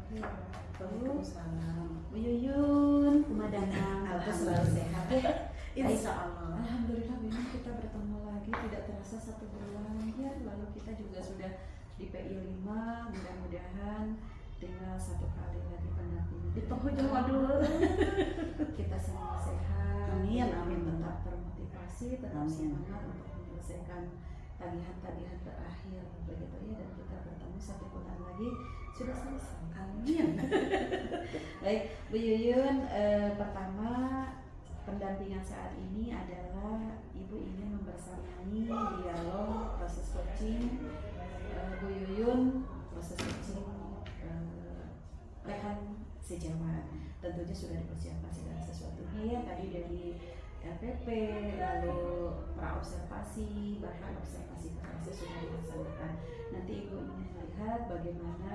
Waalaikumsalam. Bu Yuyun, kumadangan. Alhamdulillah selalu sehat. Insya Allah. Alhamdulillah, memang kita bertemu lagi tidak terasa 1 bulan ya. Lalu kita juga sudah di PI 5, mudah-mudahan tinggal 1 kali lagi pendampingan. Di penghujung dulu. Kita semua sehat. Amin, amin. Tetap termotivasi, tetap Amin. semangat untuk menyelesaikan tagihan-tagihan terakhir begitu ya, dan kita bertemu 1 bulan lagi sudah selesai. Amin. Baik, Bu Yuyun, pertama pendampingan saat ini adalah Ibu ingin membersamai dialog proses coaching Bu Yuyun, proses coaching rekan sejawat. Tentunya sudah dipersiapkan segala sesuatunya ya, tadi dari LPP, lalu praobservasi, bahkan observasi proses sudah dilaksanakan. Nanti Ibu ingin melihat bagaimana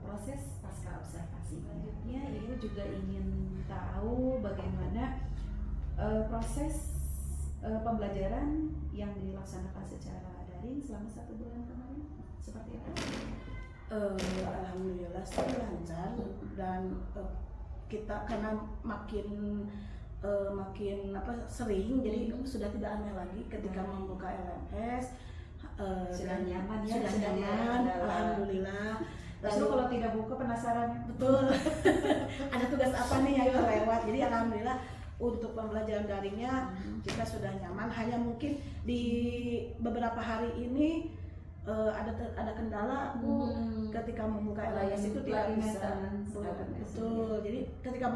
proses pasca observasi. Selanjutnya Ibu juga ingin tahu bagaimana proses pembelajaran yang dilaksanakan secara daring selama 1 bulan kemarin seperti apa? Alhamdulillah sih lancar, dan kita karena makin sering, jadi sudah tidak aneh lagi ketika membuka LMS. Sudah nyaman ya, sudah sudah nyaman, nyaman. alhamdulillah. Lalu kalau tidak buka penasaran, betul. Ada tugas apa nih yang terlewat, jadi alhamdulillah untuk pembelajaran daringnya kita sudah nyaman. Hanya mungkin di beberapa hari ini ada kendala ketika membuka LMS itu tidak bisa. Betul. Jadi ketika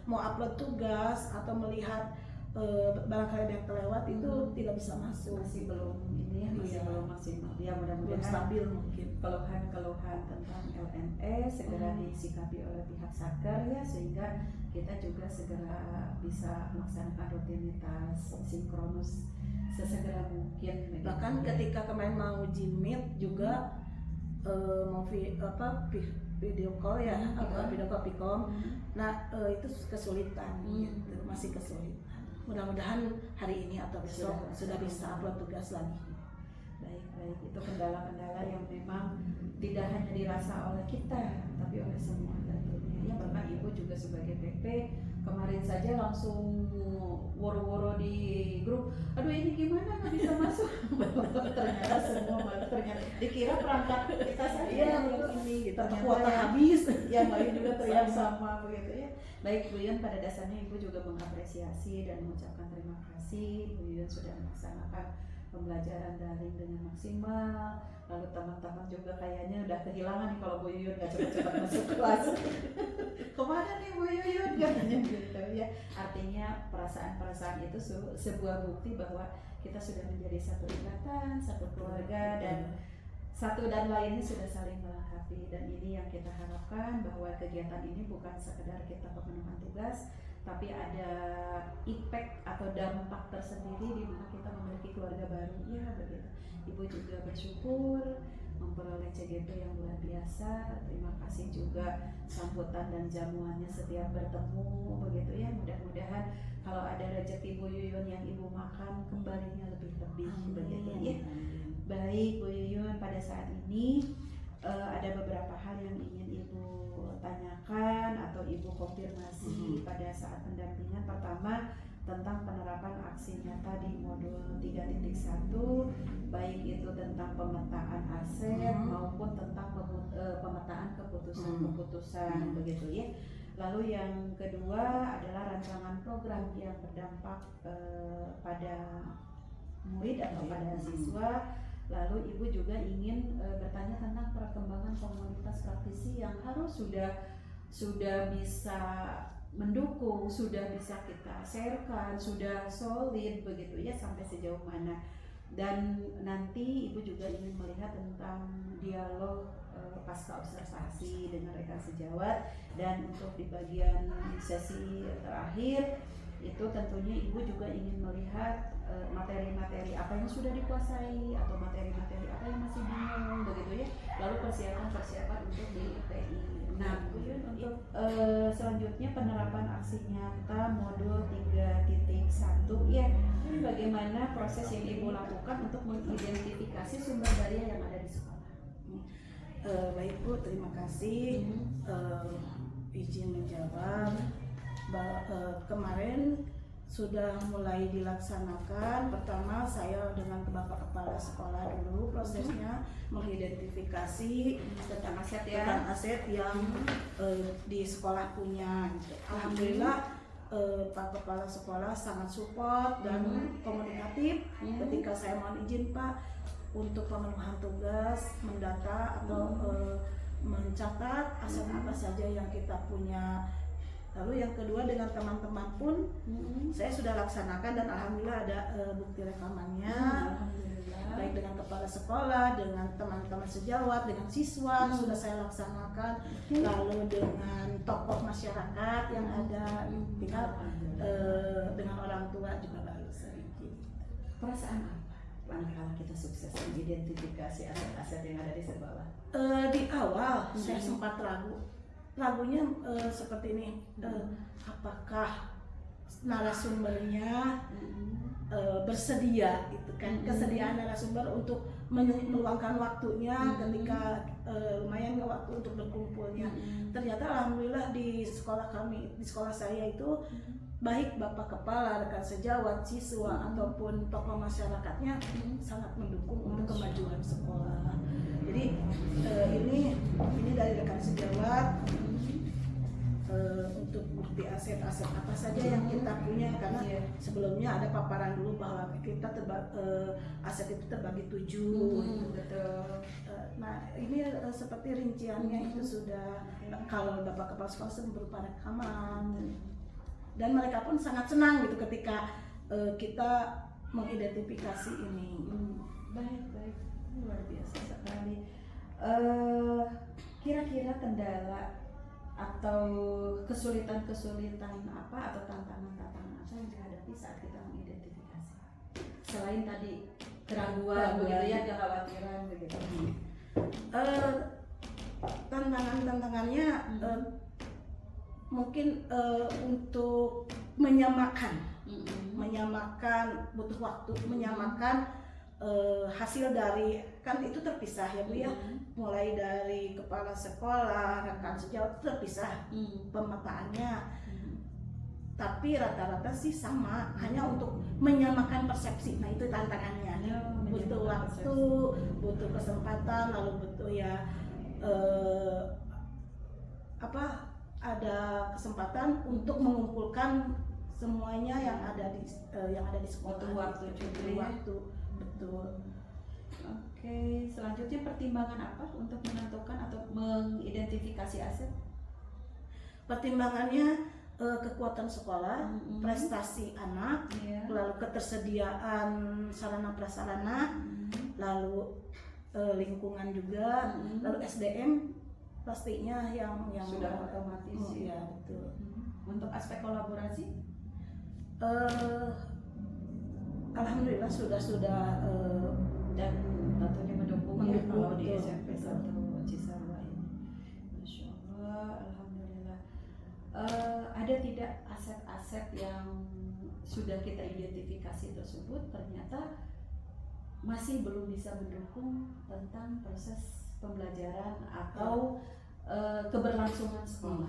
mau upload tugas atau melihat barangkali ada yang terlewat itu tidak bisa masuk. masih belum ini ya, masih belum maksimal. Ya Belum mudah-mudahan stabil mungkin. keluhan-keluhan tentang LMS segera disikapi oleh pihak Satker ya, sehingga kita juga segera bisa melaksanakan rutinitas sinkronus sesegera mungkin. Bahkan ketika kemarin mau uji Meet juga mau video call ya, video call Picom. Nah itu kesulitan gitu, masih kesulitan. Mudah-mudahan hari ini atau besok sudah bisa upload tugas lagi. Baik, itu kendala-kendala yang memang tidak hanya dirasa oleh kita, tapi oleh semua tentunya. Ya, bahkan Ibu juga sebagai PP kemarin saja langsung woro-woro di grup, aduh ini gimana nggak bisa masuk. Ternyata semua ternyata dikira perangkat kita saja yang ini gitu. Kuota habis. Yang lain juga teriak sama begitu ya. Baik Bu Yuyun, pada dasarnya Ibu juga mengapresiasi dan mengucapkan terima kasih Bu Yuyun sudah melaksanakan pembelajaran daring dengan maksimal. Lalu teman-teman juga kayaknya udah kehilangan nih kalau Bu Yuyun nggak cepat-cepat masuk kelas. Kemana nih Bu Yuyun katanya gitu ya. Artinya perasaan-perasaan itu sebuah bukti bahwa kita sudah menjadi satu ikatan, satu keluarga, dan satu dan lainnya sudah saling melengkapi. Dan ini yang kita harapkan, bahwa kegiatan ini bukan sekedar kita pemenuhan tugas, tapi ada impact atau dampak tersendiri di mana kita memiliki keluarga baru ya begitu. Ibu juga bersyukur memperoleh CGP yang luar biasa. Terima kasih juga sambutan dan jamuannya setiap bertemu begitu ya. Mudah-mudahan kalau ada rezeki Bu Yuyun yang Ibu makan, kembalinya lebih-lebih begitu ya. Baik Bu Yuyun, pada saat ini ada beberapa hal yang ingin Ibu tanyakan atau Ibu konfirmasi pada saat pendampingan. Pertama, tentang penerapan aksi nyata di modul 3.1, baik itu tentang pemetaan aset maupun tentang pemetaan keputusan-keputusan begitu ya. Lalu yang kedua adalah rancangan program yang berdampak pada murid atau pada siswa. Lalu Ibu juga ingin bertanya tentang perkembangan komunitas praktisi yang harus sudah bisa mendukung, sudah bisa kita sharekan, sudah solid begitu ya, sampai sejauh mana. Dan nanti Ibu juga ingin melihat tentang dialog pasca observasi dengan rekan sejawat. Dan untuk di bagian sesi terakhir itu tentunya Ibu juga ingin melihat materi-materi apa yang sudah dikuasai atau materi-materi apa yang masih bingung begitu ya. Lalu persiapan untuk di PI. Nah, kemudian untuk selanjutnya penerapan aksi nyata modul 3.1 ya. Ini bagaimana proses yang Ibu lakukan untuk mengidentifikasi sumber daya yang ada di sekolah? Baik Bu, terima kasih. Izin menjawab. Kemarin sudah mulai dilaksanakan. Pertama saya dengan Bapak Kepala Sekolah dulu prosesnya mengidentifikasi tentang aset tentang aset yang di sekolah punya. Gitu. Alhamdulillah Pak Kepala Sekolah sangat support dan komunikatif ketika saya mohon izin Pak untuk pemenuhan tugas, mendata atau mencatat aset apa saja yang kita punya. Lalu yang kedua dengan teman-teman pun saya sudah laksanakan dan alhamdulillah ada bukti rekamannya. Baik dengan kepala sekolah, dengan teman-teman sejawat, dengan siswa sudah saya laksanakan. Lalu dengan tokoh masyarakat yang ada, tinggal dengan orang tua juga baru sedikit. Perasaan apa manakala kita sukses mengidentifikasi aset-aset yang ada di sekolah? Di awal saya sempat ragunya seperti ini, apakah narasumbernya bersedia, itu kan kesediaan narasumber untuk meluangkan waktunya ketika lumayan waktu untuk berkumpulnya. Ternyata alhamdulillah di sekolah kami, di sekolah saya itu baik Bapak Kepala, rekan sejawat, siswa ataupun tokoh masyarakatnya sangat mendukung untuk kemajuan sekolah. Jadi ini dari rekan sejawat untuk bukti aset-aset apa saja yang kita punya, karena sebelumnya ada paparan dulu bahwa kita aset itu terbagi 7. Betul. Nah ini seperti rinciannya itu sudah, kalau Bapak Kepala Sekolah sudah berupa rekaman dan mereka pun sangat senang gitu ketika kita mengidentifikasi ini. Baik, luar biasa sekali. Kira-kira kendala atau kesulitan-kesulitan apa atau tantangan-tantangan apa yang dihadapi saat kita mengidentifikasi? Selain tadi keraguan, begitu ya, kekhawatiran begitu. Tantangannya mungkin untuk menyamakan butuh waktu, menyamakan hasil dari, kan itu terpisah ya Bu ya, mulai dari kepala sekolah, rekan sejawat itu terpisah pemetaannya, tapi rata-rata sih sama, hanya untuk menyamakan persepsi. Nah itu tantangannya, butuh waktu, butuh kesempatan, lalu butuh ya ada kesempatan untuk mengumpulkan semuanya yang ada di sekolah. Butuh waktu juga ya. Waktu, betul. Oke, selanjutnya pertimbangan apa untuk menentukan atau mengidentifikasi aset? Pertimbangannya kekuatan sekolah, prestasi anak, lalu ketersediaan sarana prasarana, lalu lingkungan juga, lalu SDM pastinya yang sudah otomatis ya betul. Untuk aspek kolaborasi, alhamdulillah sudah dan tentunya mendukung ya kalau di betul, SMP betul. 1 Cisarua ini. Masya Allah, alhamdulillah. Ada tidak aset-aset yang sudah kita identifikasi tersebut ternyata masih belum bisa mendukung tentang proses pembelajaran atau keberlangsungan sekolah?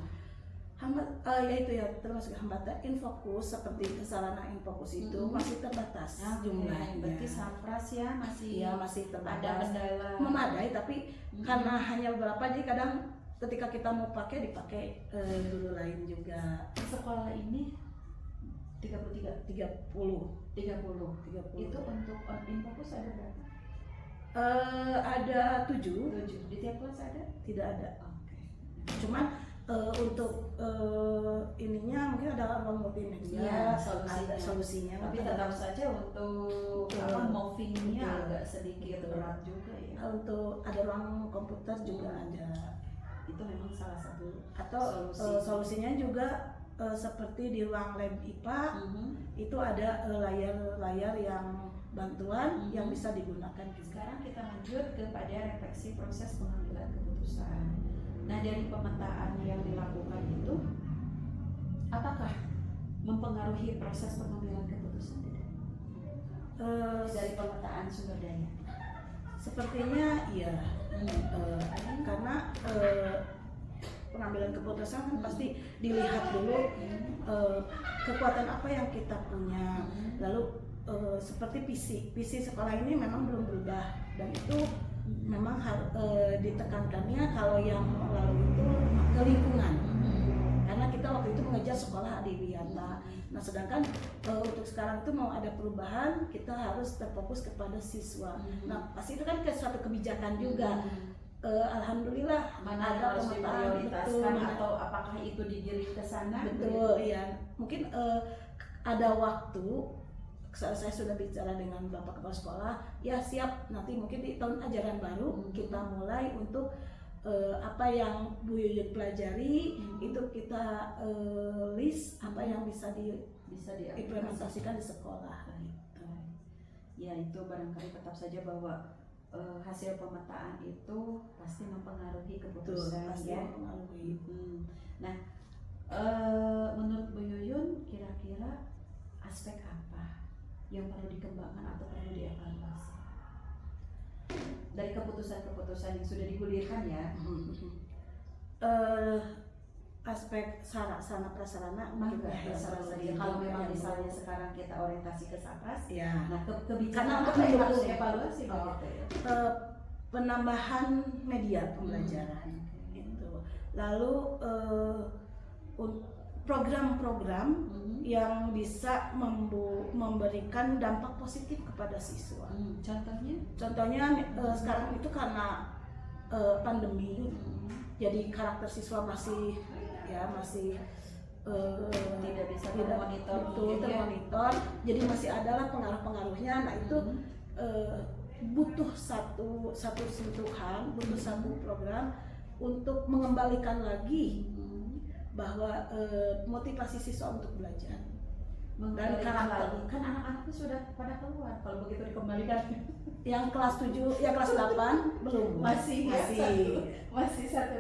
Yaitu ya termasuk hambatan infokus, seperti sarana infokus itu masih terbatas jumlahnya. Berarti Sampras ya masih terbatas. ada kendala. Memadai tapi karena hanya beberapa, jadi kadang ketika kita mau pakai dipakai guru lain juga. Sekolah ini 30. Itu untuk infokus ada berapa? Ada 7. Di tiap kelas ada? Tidak ada. Oke. Cuman untuk ininya mungkin ada ruang multimedia, ada solusinya. Tapi tetap saja untuk movingnya agak sedikit berat juga ya. Untuk ada ruang komputer juga ada. Itu memang salah satu. Atau solusinya juga seperti di ruang lab IPA itu ada layar yang bantuan yang bisa digunakan. Sekarang kita lanjut kepada refleksi proses pengambilan keputusan. Nah, dari pemetaan yang dilakukan itu, apakah mempengaruhi proses pengambilan keputusan? Dari pemetaan sumber daya. Sepertinya iya, karena pengambilan keputusan kan pasti dilihat dulu kekuatan apa yang kita punya, lalu seperti visi sekolah ini memang belum berubah, dan itu memang ditekankannya kalau yang lalu itu ke lingkungan, karena kita waktu itu mengejar sekolah adiwiyata. Nah sedangkan untuk sekarang itu mau ada perubahan, kita harus terfokus kepada siswa. Nah pasti itu kan ke suatu kebijakan juga. Alhamdulillah Mana ada harus pemetaan, diprioritaskan atau apakah itu digiring ke sana? betul ya. Mungkin ada waktu saya sudah bicara dengan Bapak Kepala Sekolah, ya siap nanti mungkin di tahun ajaran baru kita mulai untuk apa yang Bu Yuyun pelajari itu kita list apa yang bisa diimplementasikan di sekolah gitu. Ya itu barangkali tetap saja bahwa hasil pemetaan itu pasti mempengaruhi keputusan. Pasti ya. mempengaruhi. Nah, menurut Bu Yuyun kira-kira aspek apa yang perlu dikembangkan atau perlu dievaluasi dari keputusan-keputusan yang sudah digulirkan ya? Aspek sarana prasarana juga ya, kalau memang misalnya sekarang kita orientasi ke Sapras, ya. Nah kebijakan Karena untuk apa yang harus mendukung dievaluasi begitu ya? Penambahan media pembelajaran gitu. Lalu program-program yang bisa memberikan dampak positif kepada siswa. Contohnya sekarang itu karena pandemi, jadi karakter siswa masih tidak bisa termonitor, jadi masih adalah pengaruh-pengaruhnya. Nah itu butuh satu sentuhan, butuh satu program untuk mengembalikan lagi bahwa motivasi siswa untuk belajar dan karakter. Kan anak-anaknya sudah pada keluar, kalau begitu dikembalikan. Yang kelas 7, yang kelas 8 belum. Masih 1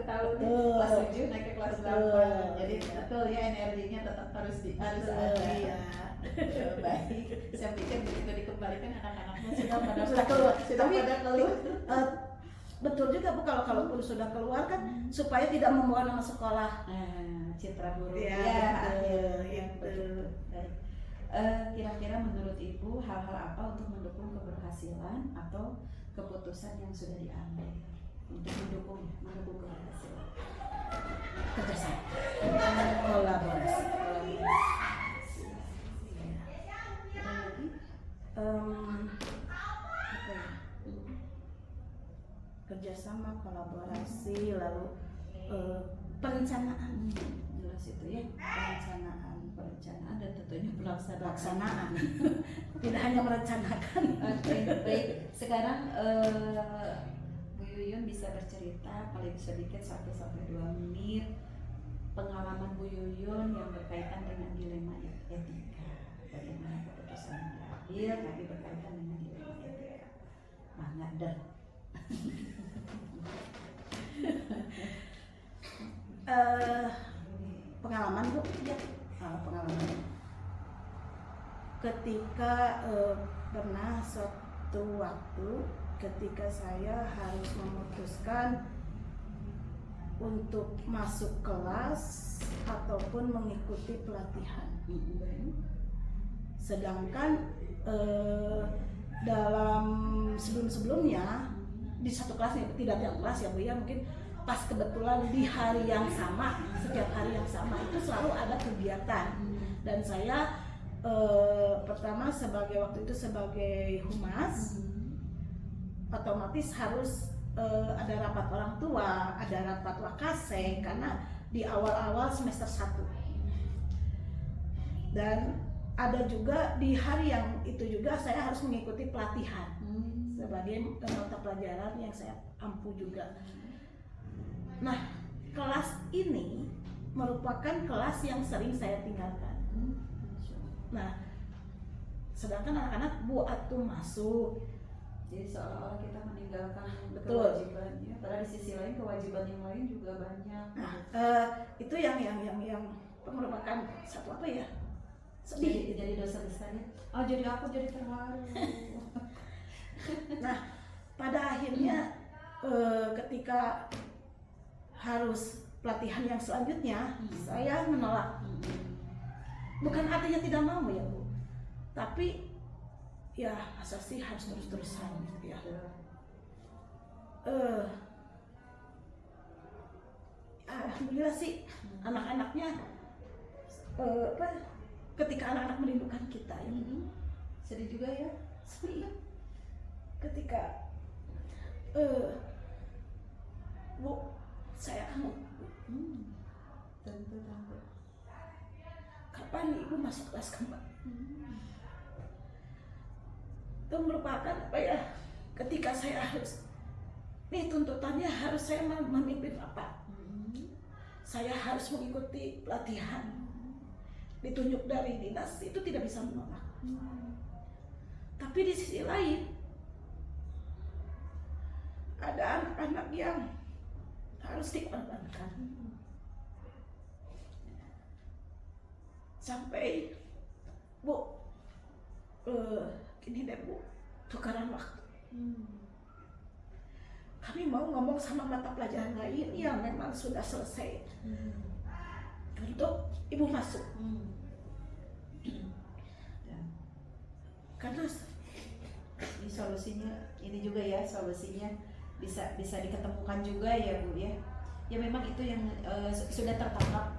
tahun. Kelas 7 naik ke kelas 8. Jadi betul ya, energinya tetap harus ada. Iya. Baik. Saya pikir begitu dikembalikan anak-anaknya sudah pada keluar. keluar. Betul juga Bu, kalaupun sudah keluar kan supaya tidak membawa nama sekolah. Citra buruk. Betul. Kira-kira menurut Ibu hal-hal apa untuk mendukung keberhasilan atau keputusan yang sudah diambil untuk mendukung keberhasilan? Kerjasama, kolaborasi. Kerjasama, kolaborasi, lalu perencanaan. Jelas itu ya, perencanaan dan tentunya pelaksanaan. Tidak hanya merencanakan. Oke, baik. Sekarang Bu Yuyun bisa bercerita paling sedikit 1-2 menit pengalaman Bu Yuyun yang berkaitan dengan dilema etika. Bagaimana keputusan yang diambil tapi berkaitan dengan dilema etika. Banget deh. Pengalaman Bu, ya pengalaman. Ketika pernah suatu waktu ketika saya harus memutuskan untuk masuk kelas ataupun mengikuti pelatihan. Sedangkan dalam sebelum-sebelumnya di satu kelas, tidak tiap kelas ya Bu ya, mungkin pas kebetulan di hari yang sama, setiap hari yang sama itu selalu ada kegiatan. Dan saya pertama waktu itu sebagai humas, otomatis harus ada rapat orang tua, ada rapat wakaseng karena di awal-awal semester 1. Dan ada juga di hari yang itu juga saya harus mengikuti pelatihan sebagai mata pelajaran yang saya ampu juga. Nah, kelas ini merupakan kelas yang sering saya tinggalkan. Nah, sedangkan anak-anak buat tuh masuk. Jadi seolah-olah kita meninggalkan kewajibannya. Padahal di sisi lain kewajiban yang lain juga banyak. Nah, itu yang merupakan satu apa ya? Sedih. Jadi dosa besarnya. Oh, jadi aku jadi terharu. Nah, pada akhirnya ketika harus pelatihan yang selanjutnya, saya menolak. Bukan artinya tidak mau ya Bu, tapi ya masa sih harus terus-terusan gitu ya. Alhamdulillah sih anak-anaknya ketika anak-anak merindukan kita ya. Sedih juga ya. Ketika Bu, saya kamu Tentu. kapan Ibu masuk kelas kembali? Itu merupakan apa ya? Ketika saya harus, nih tuntutannya harus saya memimpin apa? Saya harus mengikuti pelatihan, ditunjuk dari dinas, itu tidak bisa menolak. Tapi di sisi lain ada anak-anak yang harus dikorbankan. Sampai Bu, gini deh Bu, tukaran waktu. Kami mau ngomong sama mata pelajaran lain yang memang sudah selesai untuk Ibu masuk. Karena Ini solusinya, ini juga ya solusinya bisa diketemukan juga ya Bu ya. Ya memang itu yang sudah tertangkap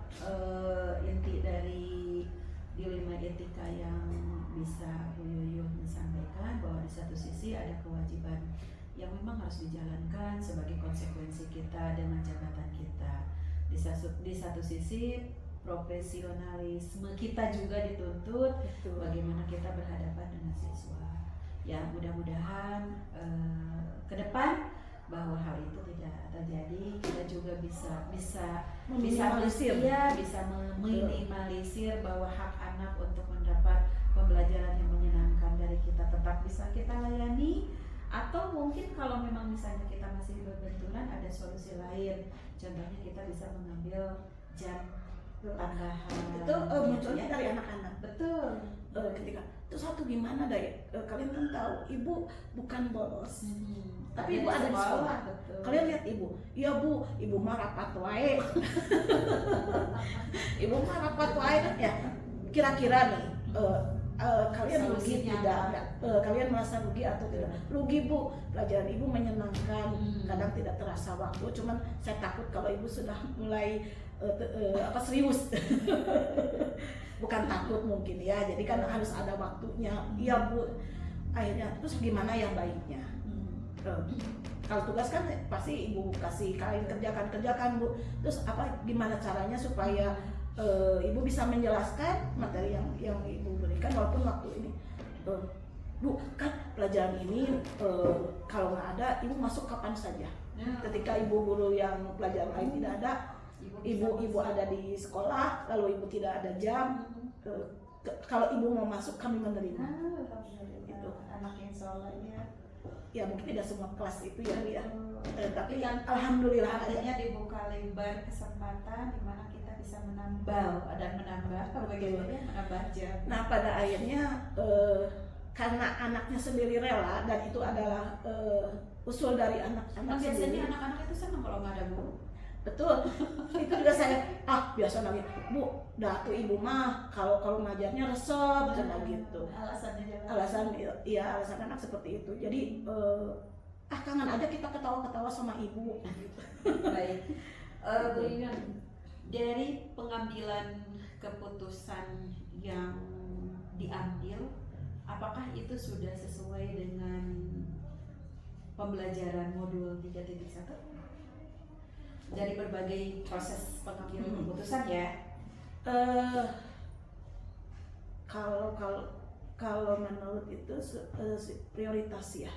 inti dari dilema etika yang bisa Bu Yuyun sampaikan, bahwa di satu sisi ada kewajiban yang memang harus dijalankan sebagai konsekuensi kita dengan jabatan kita. Di satu sisi profesionalisme kita juga dituntut. Bagaimana kita berhadapan dengan siswa. Ya mudah-mudahan ke depan bahwa hal itu tidak terjadi, kita juga bisa meminimalisir bahwa hak anak untuk mendapat pembelajaran yang menyenangkan dari kita tetap bisa kita layani. Atau mungkin kalau memang misalnya kita masih berbenturan, ada solusi lain. Contohnya kita bisa mengambil jam tambahan. itu munculnya dari anak-anak. Betul. Ketika itu satu gimana deh, kalian kan tahu Ibu bukan bolos, tapi Ibu ada di sekolah. Betul. Kalian lihat Ibu, ya Bu, Ibu mah rapat wae. Ibu mah rapat wae ya. Kira-kira nih kalian rugi tidak? Kalian merasa rugi atau tidak? Rugi Bu, pelajaran Ibu menyenangkan, kadang tidak terasa waktu. Cuman saya takut kalau Ibu sudah mulai serius. Bukan takut mungkin ya, jadi kan harus ada waktunya. Iya Bu, akhirnya terus gimana yang baiknya? Kalau tugas kan pasti Ibu kasih kalian kerjakan Bu. Terus gimana caranya supaya Ibu bisa menjelaskan materi yang Ibu berikan walaupun waktu ini Bu, kan pelajaran ini kalau nggak ada Ibu masuk kapan saja. Ketika Ibu guru yang pelajaran lain tidak ada, Ibu ada di sekolah, lalu Ibu tidak ada jam. Kalau Ibu mau masuk, kami menerima. Itu anak yang soleh ya. Ya mungkin tidak semua kelas itu ya. Tapi kan alhamdulillah artinya dibuka lebar kesempatan di mana kita bisa menambah jam. Nah pada akhirnya karena anaknya sendiri rela, dan itu adalah usul dari anak-anak Biasanya sendiri. anak-anak itu senang kalau nggak ada guru. Betul, itu juga saya biasa nanya, Bu, datu Ibu mah kalau ngajarnya resep cina gitu. Alasan anak seperti itu. Jadi kangen aja kita ketawa-ketawa sama Ibu. Baik, Bu Yuyun, dari pengambilan keputusan yang diambil, apakah itu sudah sesuai dengan pembelajaran modul 3.1? Dari berbagai proses pengambilan keputusan ya. Kalau menurut itu prioritas ya.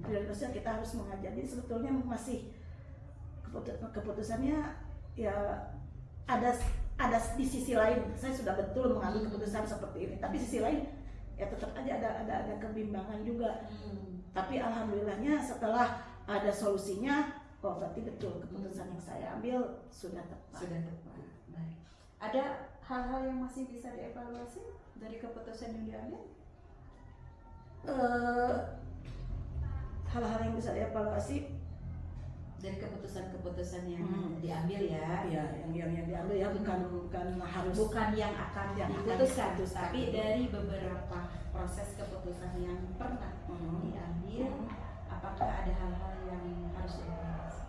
Prioritasnya kita harus mengajar. Jadi sebetulnya masih keputusannya ya ada di sisi lain. Saya sudah betul mengambil keputusan seperti ini. Tapi sisi lain ya tetap aja ada kebimbangan juga. Tapi alhamdulillahnya setelah ada solusinya, berarti betul keputusan yang saya ambil sudah tepat. Baik. Ada hal-hal yang masih bisa dievaluasi dari keputusan yang diambil? hal-hal yang bisa dievaluasi dari keputusan-keputusan yang diambil ya. ya yang diambil ya, bukan harus Bukan yang akan yang diputuskan, diputuskan. tapi dari beberapa proses keputusan yang pernah diambil, apakah ada hal-hal yang harus dievaluasi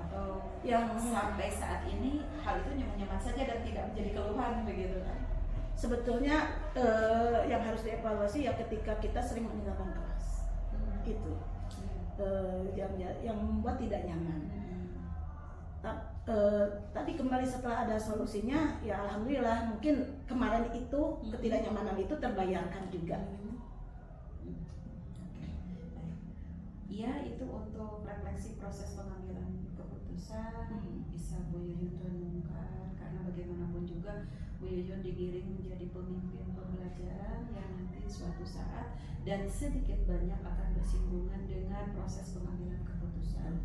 atau yang sampai saat ini hal itu nyaman-nyaman saja dan tidak menjadi keluhan begitu kan? sebetulnya yang harus dievaluasi ya ketika kita sering meninggalkan kelas itu yang membuat tidak nyaman. Tadi kembali setelah ada solusinya ya alhamdulillah, mungkin kemarin itu ketidaknyamanan itu terbayarkan juga. Iya, itu untuk refleksi proses pengambilan keputusan bisa Bu Yuyun renungkan, karena bagaimanapun juga Bu Yuyun digiring menjadi pemimpin pembelajaran yang nanti suatu saat dan sedikit banyak akan bersinggungan dengan proses pengambilan keputusan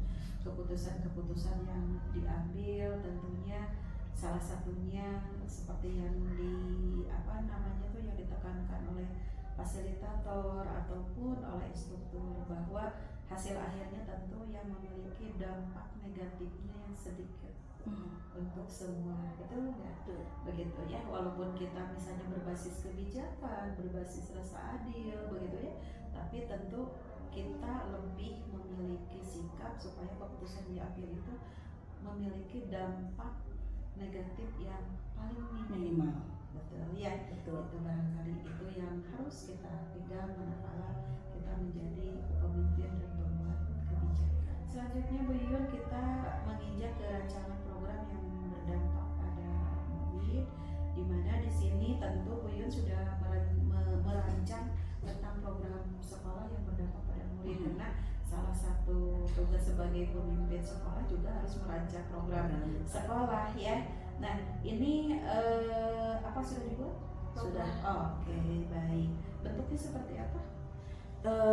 yang diambil. Tentunya salah satunya seperti yang yang ditekankan oleh fasilitator ataupun oleh instruktur, bahwa hasil akhirnya tentu yang memiliki dampak negatifnya yang sedikit untuk semua, betul nggak? Begitu ya, walaupun kita misalnya berbasis kebijakan, berbasis rasa adil, begitu ya, tapi tentu kita lebih memiliki sikap supaya keputusan diambil itu memiliki dampak negatif yang paling minimal. Betul ya, betul. Itu barangkali itu yang harus kita pegang manakala kita menjadi pemimpin dan pembuat kebijakan. Selanjutnya Bu Yuyun, kita menginjak ke rancangan program yang berdampak pada murid, di mana di sini tentu Bu Yuyun sudah merancang tentang program sekolah yang berdampak pada murid, karena salah satu tugas sebagai pemimpin sekolah juga harus merancang program sekolah ya. Nah, ini sudah dibuat? Sudah. Oke, baik. Bentuknya seperti apa?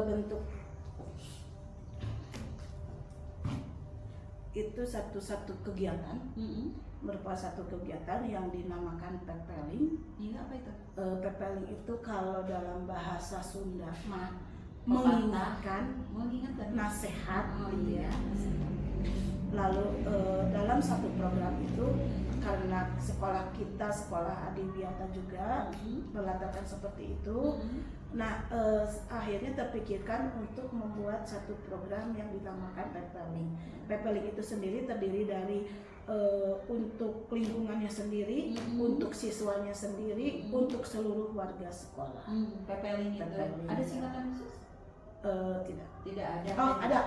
Bentuk itu satu kegiatan, merupakan satu kegiatan yang dinamakan pepeling. Iya, apa itu? Pepeling itu kalau dalam bahasa Sunda mengingatkan nasihat, iya. Lalu dalam satu program itu, karena sekolah kita sekolah adiwiyata juga melatarkan seperti itu, nah akhirnya terpikirkan untuk membuat satu program yang dinamakan pepeling. Pepeling itu sendiri terdiri dari untuk lingkungannya sendiri, untuk siswanya sendiri, untuk seluruh warga sekolah. Pepeling itu ada singkatan khusus? Tidak ada. Ada.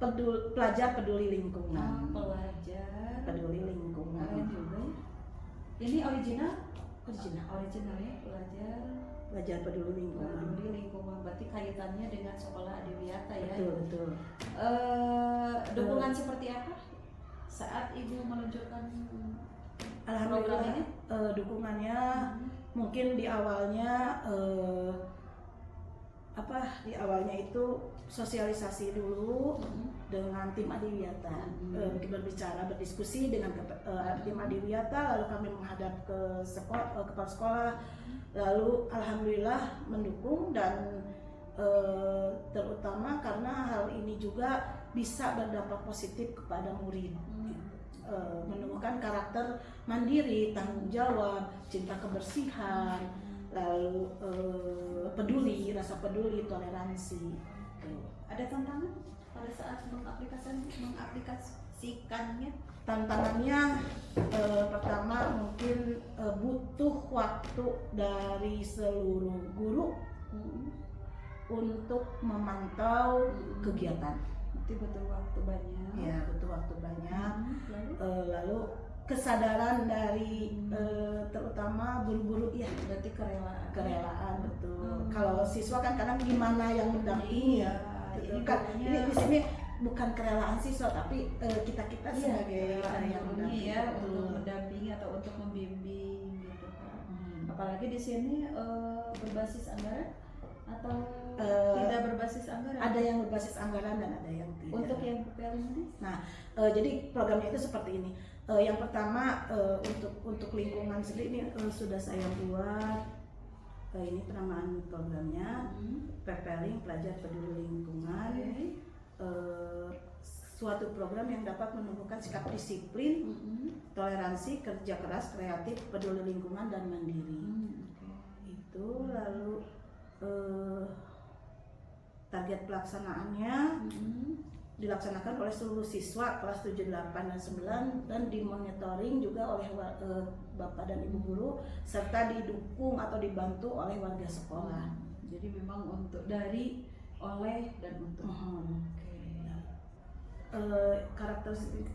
Pelajar peduli lingkungan. Pelajar peduli lingkungan. Keren juga ya. Ini original ya, pelajar peduli lingkungan. Berarti kaitannya dengan sekolah adiwiyata ya. Betul. Dukungan seperti apa saat Ibu meluncurkan program ini? Dukungannya mungkin di awalnya itu sosialisasi dulu dengan tim adiwiyata, berdiskusi dengan tim adiwiyata, lalu kami menghadap ke kepala sekolah, lalu alhamdulillah mendukung dan terutama karena hal ini juga bisa berdampak positif kepada murid. Menumbuhkan karakter mandiri, tanggung jawab, cinta kebersihan, lalu rasa peduli, toleransi. Ada tantangan pada saat mengaplikasikannya? Tantangannya pertama mungkin butuh waktu dari seluruh guru untuk memantau kegiatan. Itu butuh waktu banyak. Ya, butuh waktu banyak. Lalu kesadaran dari terutama guru-guru, ya berarti kerelaan betul. Kalau siswa kan kadang gimana yang mendampingi ya, ini di sini bukan kerelaan siswa tapi kita sebagai yang mendampingi ya, untuk mendampingi atau untuk membimbing gitu kan. Apalagi di sini berbasis anggaran atau tidak berbasis anggaran? Ada yang berbasis anggaran dan ada yang tidak. Untuk yang pepeling ini? Nah, jadi programnya itu seperti ini. Yang pertama untuk lingkungan sendiri ini sudah saya buat Ini penamaan programnya Preparing Pelajar Peduli Lingkungan. Suatu program yang dapat menumbuhkan sikap disiplin, toleransi, kerja keras, kreatif, peduli lingkungan dan mandiri. Itu lalu target pelaksanaannya dilaksanakan oleh seluruh siswa kelas 7, 8, dan 9 dan dimonitoring juga oleh Bapak dan Ibu guru serta didukung atau dibantu oleh warga sekolah. Jadi memang untuk dari, oleh, dan untuk. Karakteristik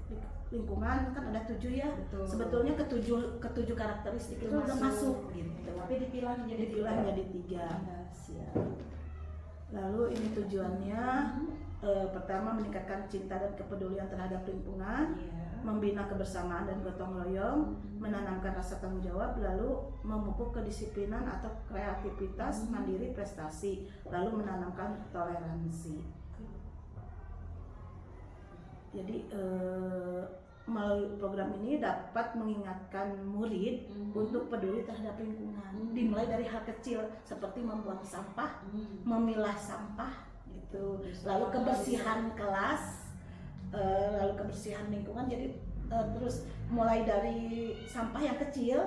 lingkungan kan ada 7 ya. Betul. Sebetulnya ketujuh karakteristik itu udah masuk gitu. Tapi dipilah menjadi 3. Siap. Lalu ini tujuannya pertama meningkatkan cinta dan kepedulian terhadap lingkungan, membina kebersamaan dan gotong royong, menanamkan rasa tanggung jawab, lalu memupuk kedisiplinan atau kreativitas, mandiri, prestasi, lalu menanamkan toleransi. Jadi melalui program ini dapat mengingatkan murid untuk peduli terhadap lingkungan, dimulai dari hal kecil seperti membuang sampah, memilah sampah gitu, lalu kebersihan kelas, lalu kebersihan lingkungan. Jadi terus mulai dari sampah yang kecil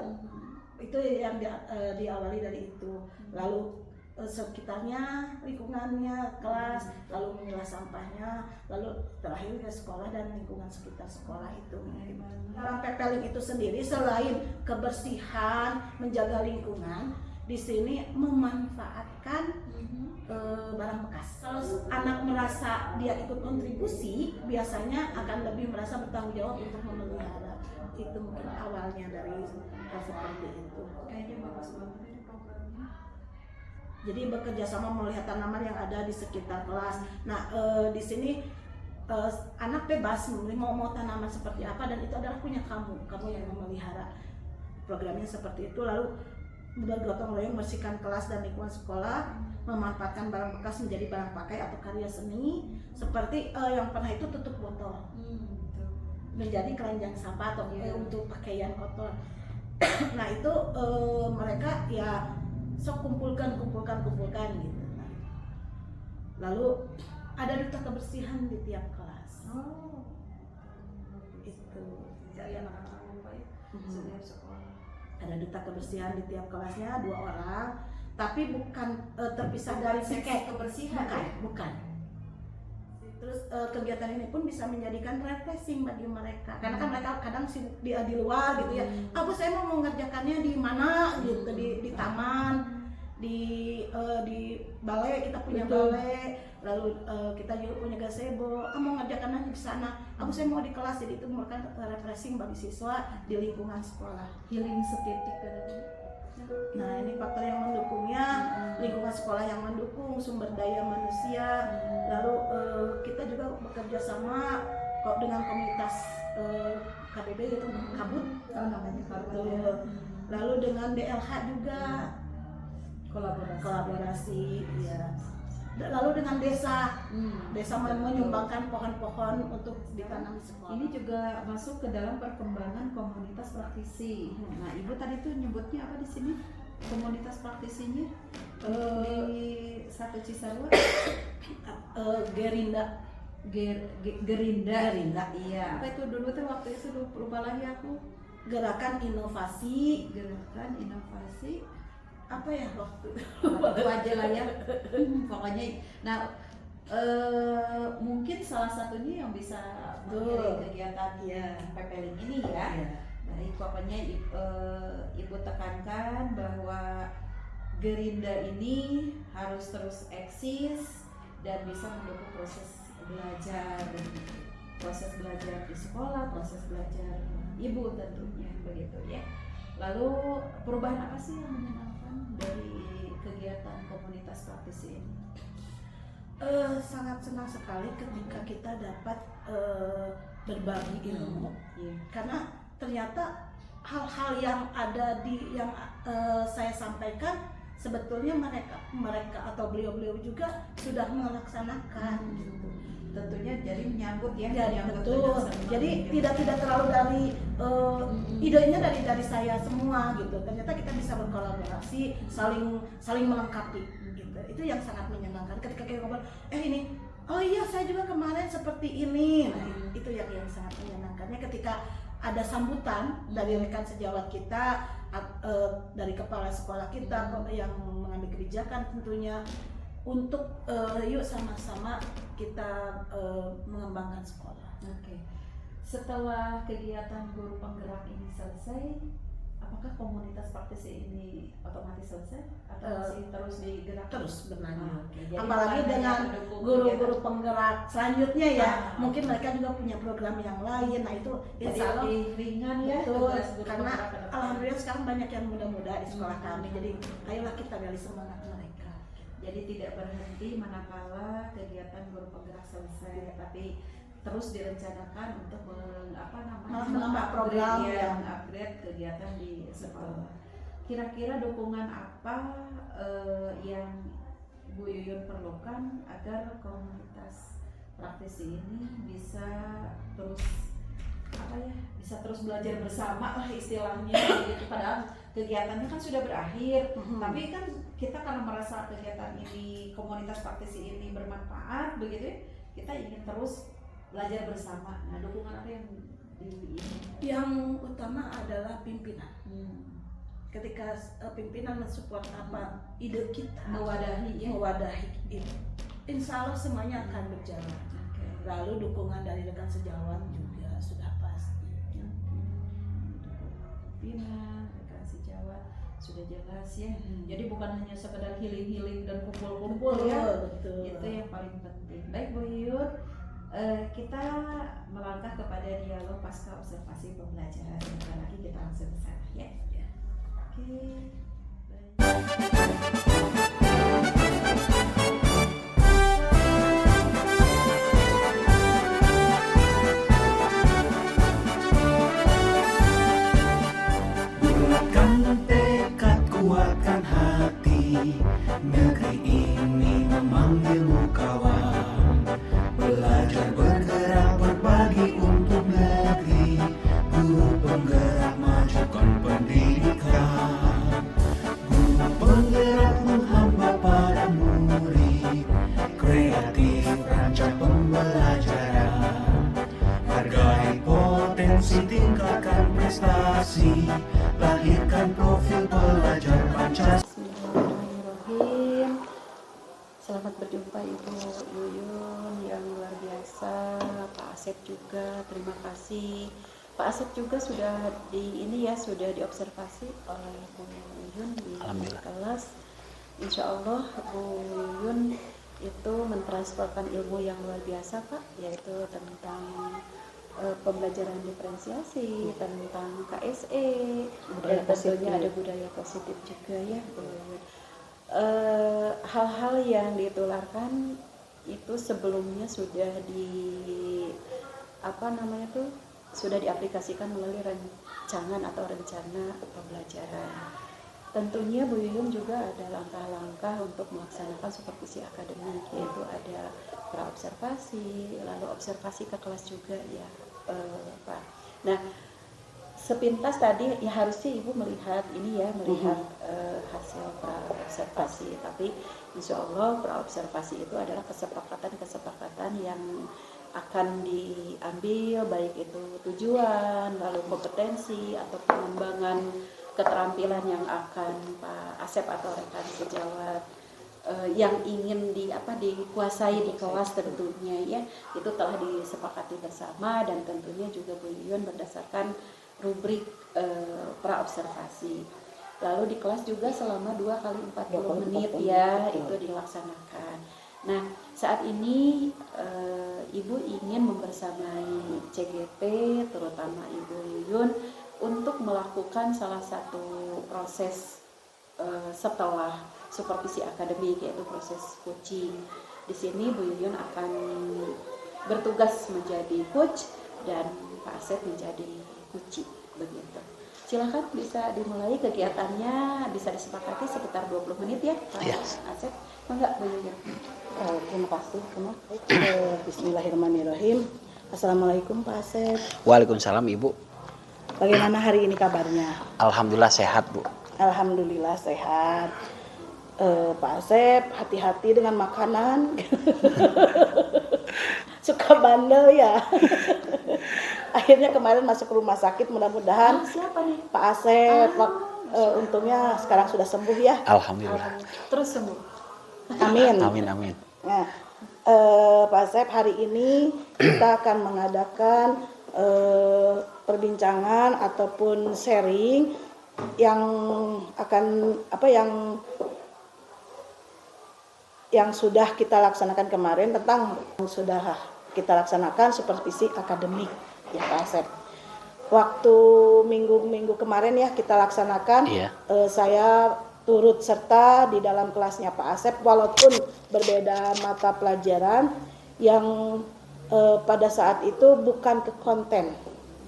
itu yang diawali dari itu, lalu sekitarnya, lingkungannya, kelas, lalu memilah sampahnya, lalu terakhir ke sekolah dan lingkungan sekitar sekolah itu. Dalam Preparing itu sendiri selain kebersihan, menjaga lingkungan, di sini memanfaatkan barang bekas. Kalau anak merasa dia ikut kontribusi, biasanya akan lebih merasa bertanggung jawab untuk memelihara. Itu mungkin awalnya dari hal seperti itu. Kayaknya bagus banget ini programnya. Jadi bekerja sama melihat tanaman yang ada di sekitar kelas. Nah, di sini anak bebas memilih mau tanaman seperti apa, dan itu adalah punya kamu yang memelihara. Programnya seperti itu. Lalu bergotong royong bersihkan kelas dan lingkungan sekolah, memanfaatkan barang bekas menjadi barang pakai atau karya seni, seperti yang pernah itu tutup botol menjadi keranjang sampah atau untuk pakaian kotor. Nah itu mereka ya sok kumpulkan gitu. Nah, lalu ada duta kebersihan di tiap kelas. Itu jadi anak-anak lupa ya setiap sekolah. Ada duta kebersihan di tiap kelasnya 2 orang, tapi bukan terpisah dari seksi kebersihan. Bukan. Terus kegiatan ini pun bisa menjadikan refreshing bagi mereka, karena kan mereka kadang sibuk di luar gitu ya. Bu, saya mau mengerjakannya di mana gitu, di taman, di balai, kita punya balai, lalu kita juga punya gazebo. Mau ngerjakannya di sana. Bu, saya mau di kelas. Jadi itu merupakan refreshing bagi siswa di lingkungan sekolah. Healing seketika kan. Nah, ini faktor yang mendukungnya, lingkungan sekolah yang mendukung, sumber daya manusia, lalu kita juga bekerja sama kok dengan komunitas KBB gitu, Kabut namanya Kabut. Lalu dengan DLH juga kolaborasi ya. Lalu dengan desa menyumbangkan pohon-pohon untuk ditanam di sekolah. Ini juga masuk ke dalam perkembangan komunitas praktisi. Nah, Ibu tadi tuh nyebutnya apa di sini? Komunitas praktisinya di satu Cisarua? Gerinda. Gerinda. Iya. Apa itu dulu tuh waktu itu lupa lagi aku. Gerakan inovasi. Apa ya waktu aja lah ya. Pokoknya nah mungkin salah satunya yang bisa mengiring kegiatan Preparing ini ya. Baik, pokoknya Ibu tekankan bahwa Gerinda ini harus terus eksis dan bisa mendukung proses belajar di sekolah, proses belajar Ibu tentunya begitu ya. Lalu perubahan apa sih yang menyenangkan dari kegiatan komunitas praktisi ini? Sangat senang sekali ketika kita dapat berbagi ilmu, karena ternyata hal-hal yang ada yang saya sampaikan sebetulnya mereka atau beliau-beliau juga sudah melaksanakan gitu. Tentunya jadi menyambut ya, Ya, menyambut betul. dengan senang Jadi gitu. tidak terlalu dari idenya dari saya semua gitu. Ternyata kita bisa berkolaborasi, saling melengkapi gitu. Itu yang sangat menyenangkan ketika kita ngobrol, ini oh iya saya juga kemarin seperti ini. Nah, itu yang sangat menyenangkannya ketika ada sambutan dari rekan sejawat kita, dari kepala sekolah kita yang mengambil kebijakan tentunya untuk yuk sama-sama kita mengembangkan sekolah. Oke. Setelah kegiatan guru penggerak ini selesai, apakah komunitas praktisi ini otomatis selesai atau masih terus digerakkan? Terus berlanjut. Oke, jadi Apalagi bukan dengan hanya mendukung guru-guru penggerak selanjutnya ya, mungkin mungkin mereka juga punya program yang lain. Nah itu jadi insya Allah lebih ringan ya, betul, tugas guru karena penggerak ke depan. alhamdulillah sekarang banyak yang muda-muda di sekolah kami. Jadi ayolah kita gali semangat mereka. Jadi tidak berhenti manakala kegiatan guru penggerak selesai, tapi terus direncanakan untuk menambah program yang upgrade kegiatan di sekolah. Kira-kira dukungan apa yang Bu Yuyun perlukan agar komunitas praktisi ini bisa terus bisa terus belajar bersama lah istilahnya gitu. Padahal kegiatannya kan sudah berakhir, tapi kan kita karena merasa kegiatan ini, komunitas praktisi ini bermanfaat begitu ya, kita ingin terus belajar bersama. Nah, dukungan apa yang Yang utama adalah pimpinan. Ketika pimpinan mensupport apa ide kita, mewadahi itu, insya Allah semuanya akan berjalan. Lalu dukungan dari rekan sejawat juga sudah pasti. Pimpinan, rekan sejawat sudah jelas ya. Jadi bukan hanya sekedar healing dan kumpul-kumpul ya. Betul. Itu yang paling penting. Baik Bu Yuyun, kita melangkah kepada dialog pasca observasi pembelajaran. Sebentar lagi kita langsung ke sana ya. Oke. Bulatkan tekad, kuatkan hati, negeri ini memanggilmu kawan. Belajar bergerak berbagi untuk negeri, guru penggerak majukan pendidikan. Guru penggerak menghamba pada murid, kreatif rancang pembelajaran. Hargai potensi, tingkatkan prestasi, lahirkan profil pelajar Pancasila. Bismillahirrahmanirrahim. Selamat berjumpa Ibu Yuyun yang luar biasa, Pak Asep juga, terima kasih. Pak Asep juga sudah sudah diobservasi oleh Bu Yuyun di kelas. Insya Allah Bu Yuyun itu mentransferkan ilmu yang luar biasa Pak, yaitu tentang pembelajaran diferensiasi, tentang KSE, dan tentunya ada budaya positif juga ya Bu Yuyun. Hal-hal yang ditularkan itu sebelumnya sudah sudah diaplikasikan melalui rancangan atau rencana pembelajaran. Tentunya Bu Yuyun juga ada langkah-langkah untuk melaksanakan supervisi akademik, yaitu ada praobservasi, lalu observasi ke kelas juga ya Pak. Nah, sepintas tadi ya harusnya Ibu melihat hasil praobservasi, tapi insya Allah praobservasi itu adalah kesepakatan yang akan diambil, baik itu tujuan, lalu kompetensi atau pengembangan keterampilan yang akan Pak Asep atau rekan sejawat yang ingin dikuasai di kelas tentunya ya, itu telah disepakati bersama, dan tentunya juga Bu Yuyun berdasarkan rubrik praobservasi. Lalu di kelas juga selama 2 kali 40 menit ya itu dilaksanakan. Nah, saat ini Ibu ingin membersamai CGP, terutama Ibu Yuyun, untuk melakukan salah satu proses setelah supervisi akademik, yaitu proses coaching. Di sini Bu Yuyun akan bertugas menjadi coach dan Pak Asep menjadi coaching begitu. Silakan bisa dimulai kegiatannya, bisa disepakati sekitar 20 menit ya Pak Asep. Enggak Bu Yuyun. Terima kasih. Bismillahirrahmanirrahim. Assalamualaikum Pak Asep. Waalaikumsalam Ibu. Bagaimana hari ini kabarnya? Alhamdulillah sehat Bu. Alhamdulillah sehat. Pak Asep, hati-hati dengan makanan. Suka bandel ya. Akhirnya kemarin masuk rumah sakit, mudah-mudahan Siapa nih? Pak Asep untungnya sekarang sudah sembuh ya. Alhamdulillah. Terus sembuh. Amin. Amin. Nah, Pak Asep, hari ini kita akan mengadakan perbincangan ataupun sharing yang akan yang sudah kita laksanakan kemarin tentang yang sudah kita laksanakan supervisi akademik ya Pak Asep. Waktu minggu kemarin ya kita laksanakan, Iya. Saya turut serta di dalam kelasnya Pak Asep walaupun berbeda mata pelajaran yang pada saat itu bukan ke konten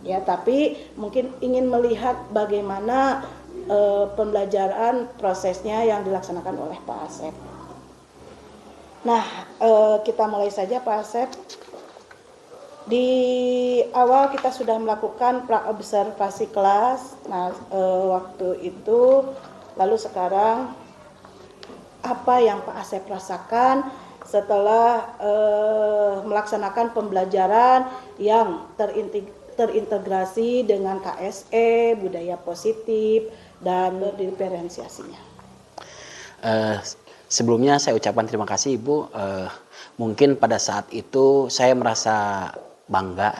ya, tapi mungkin ingin melihat bagaimana pembelajaran prosesnya yang dilaksanakan oleh Pak Asep. Nah, kita mulai saja Pak Asep. Di awal kita sudah melakukan pra-observasi kelas. Nah, waktu itu, lalu sekarang apa yang Pak Asep rasakan setelah melaksanakan pembelajaran yang terintegrasi dengan KSE, budaya positif, dan diferensiasinya. Sebelumnya saya ucapkan terima kasih Ibu. Mungkin pada saat itu saya merasa bangga,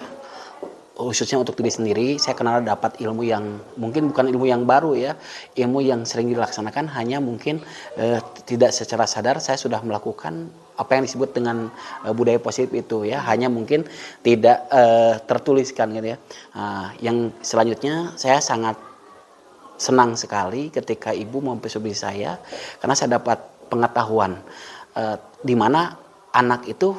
khususnya untuk diri sendiri. Saya kenal dapat ilmu yang mungkin bukan ilmu yang baru ya, ilmu yang sering dilaksanakan, hanya mungkin tidak secara sadar saya sudah melakukan apa yang disebut dengan budaya positif itu ya, hanya mungkin tidak tertuliskan gitu ya. Yang selanjutnya saya sangat senang sekali ketika Ibu mempersulit saya, karena saya dapat pengetahuan di mana anak itu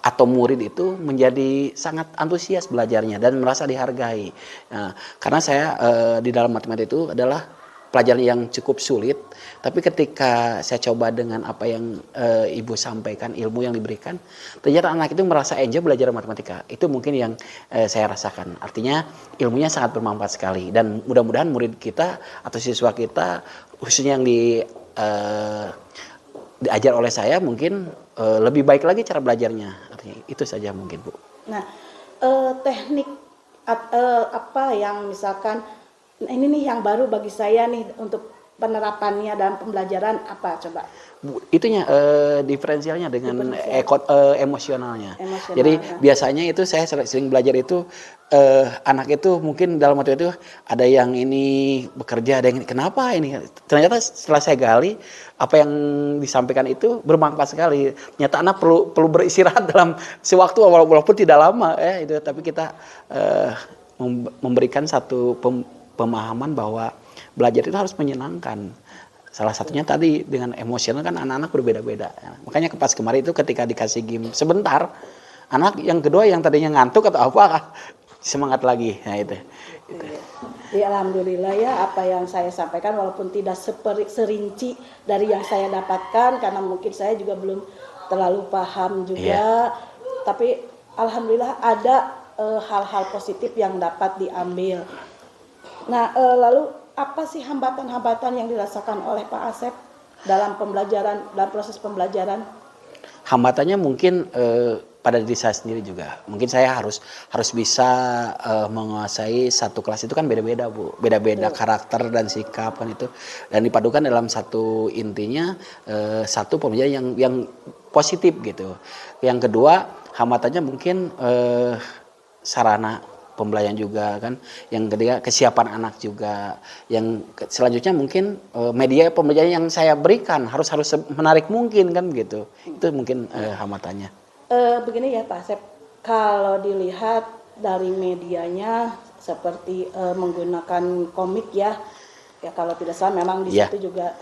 atau murid itu menjadi sangat antusias belajarnya dan merasa dihargai. Karena saya di dalam matematika itu adalah pelajaran yang cukup sulit, tapi ketika saya coba dengan apa yang Ibu sampaikan, ilmu yang diberikan, ternyata anak itu merasa enjoy belajar matematika. Itu mungkin yang saya rasakan. Artinya ilmunya sangat bermanfaat sekali, dan mudah-mudahan murid kita atau siswa kita, khususnya yang diajar oleh saya, mungkin lebih baik lagi cara belajarnya. Artinya itu saja mungkin Bu. Nah, teknik apa yang misalkan ini nih yang baru bagi saya nih untuk penerapannya dalam pembelajaran apa coba? Itunya diferensialnya dengan emosionalnya. Emosional. Jadi biasanya itu saya sering belajar itu anak itu mungkin dalam waktu itu ada yang ini bekerja, ada yang kenapa ini. Ternyata setelah saya gali apa yang disampaikan itu bermanfaat sekali. Ternyata anak perlu beristirahat dalam sewaktu walaupun tidak lama itu, tapi kita memberikan satu pemahaman bahwa belajar itu harus menyenangkan. Salah satunya tadi dengan emosional kan anak-anak berbeda-beda. Makanya pas kemarin itu ketika dikasih game sebentar, anak yang kedua yang tadinya ngantuk atau apa semangat lagi. Nah itu. Ya, alhamdulillah ya, apa yang saya sampaikan walaupun tidak serinci dari yang saya dapatkan karena mungkin saya juga belum terlalu paham juga. Tapi alhamdulillah ada hal-hal positif yang dapat diambil. Nah, lalu apa sih hambatan-hambatan yang dirasakan oleh Pak Asep dalam proses pembelajaran? Hambatannya mungkin pada diri saya sendiri juga. Mungkin saya harus bisa menguasai satu kelas itu kan beda-beda Bu, beda-beda karakter dan sikap kan itu, dan dipadukan dalam satu intinya satu pembelajaran yang positif gitu. Yang kedua hambatannya mungkin sarana pembelajaran juga kan, yang ketiga kesiapan anak juga, yang selanjutnya mungkin media pembelajaran yang saya berikan harus menarik mungkin kan gitu. Itu mungkin hambatannya. Begini ya Pak Asep, kalau dilihat dari medianya seperti menggunakan komik ya kalau tidak salah memang di situ juga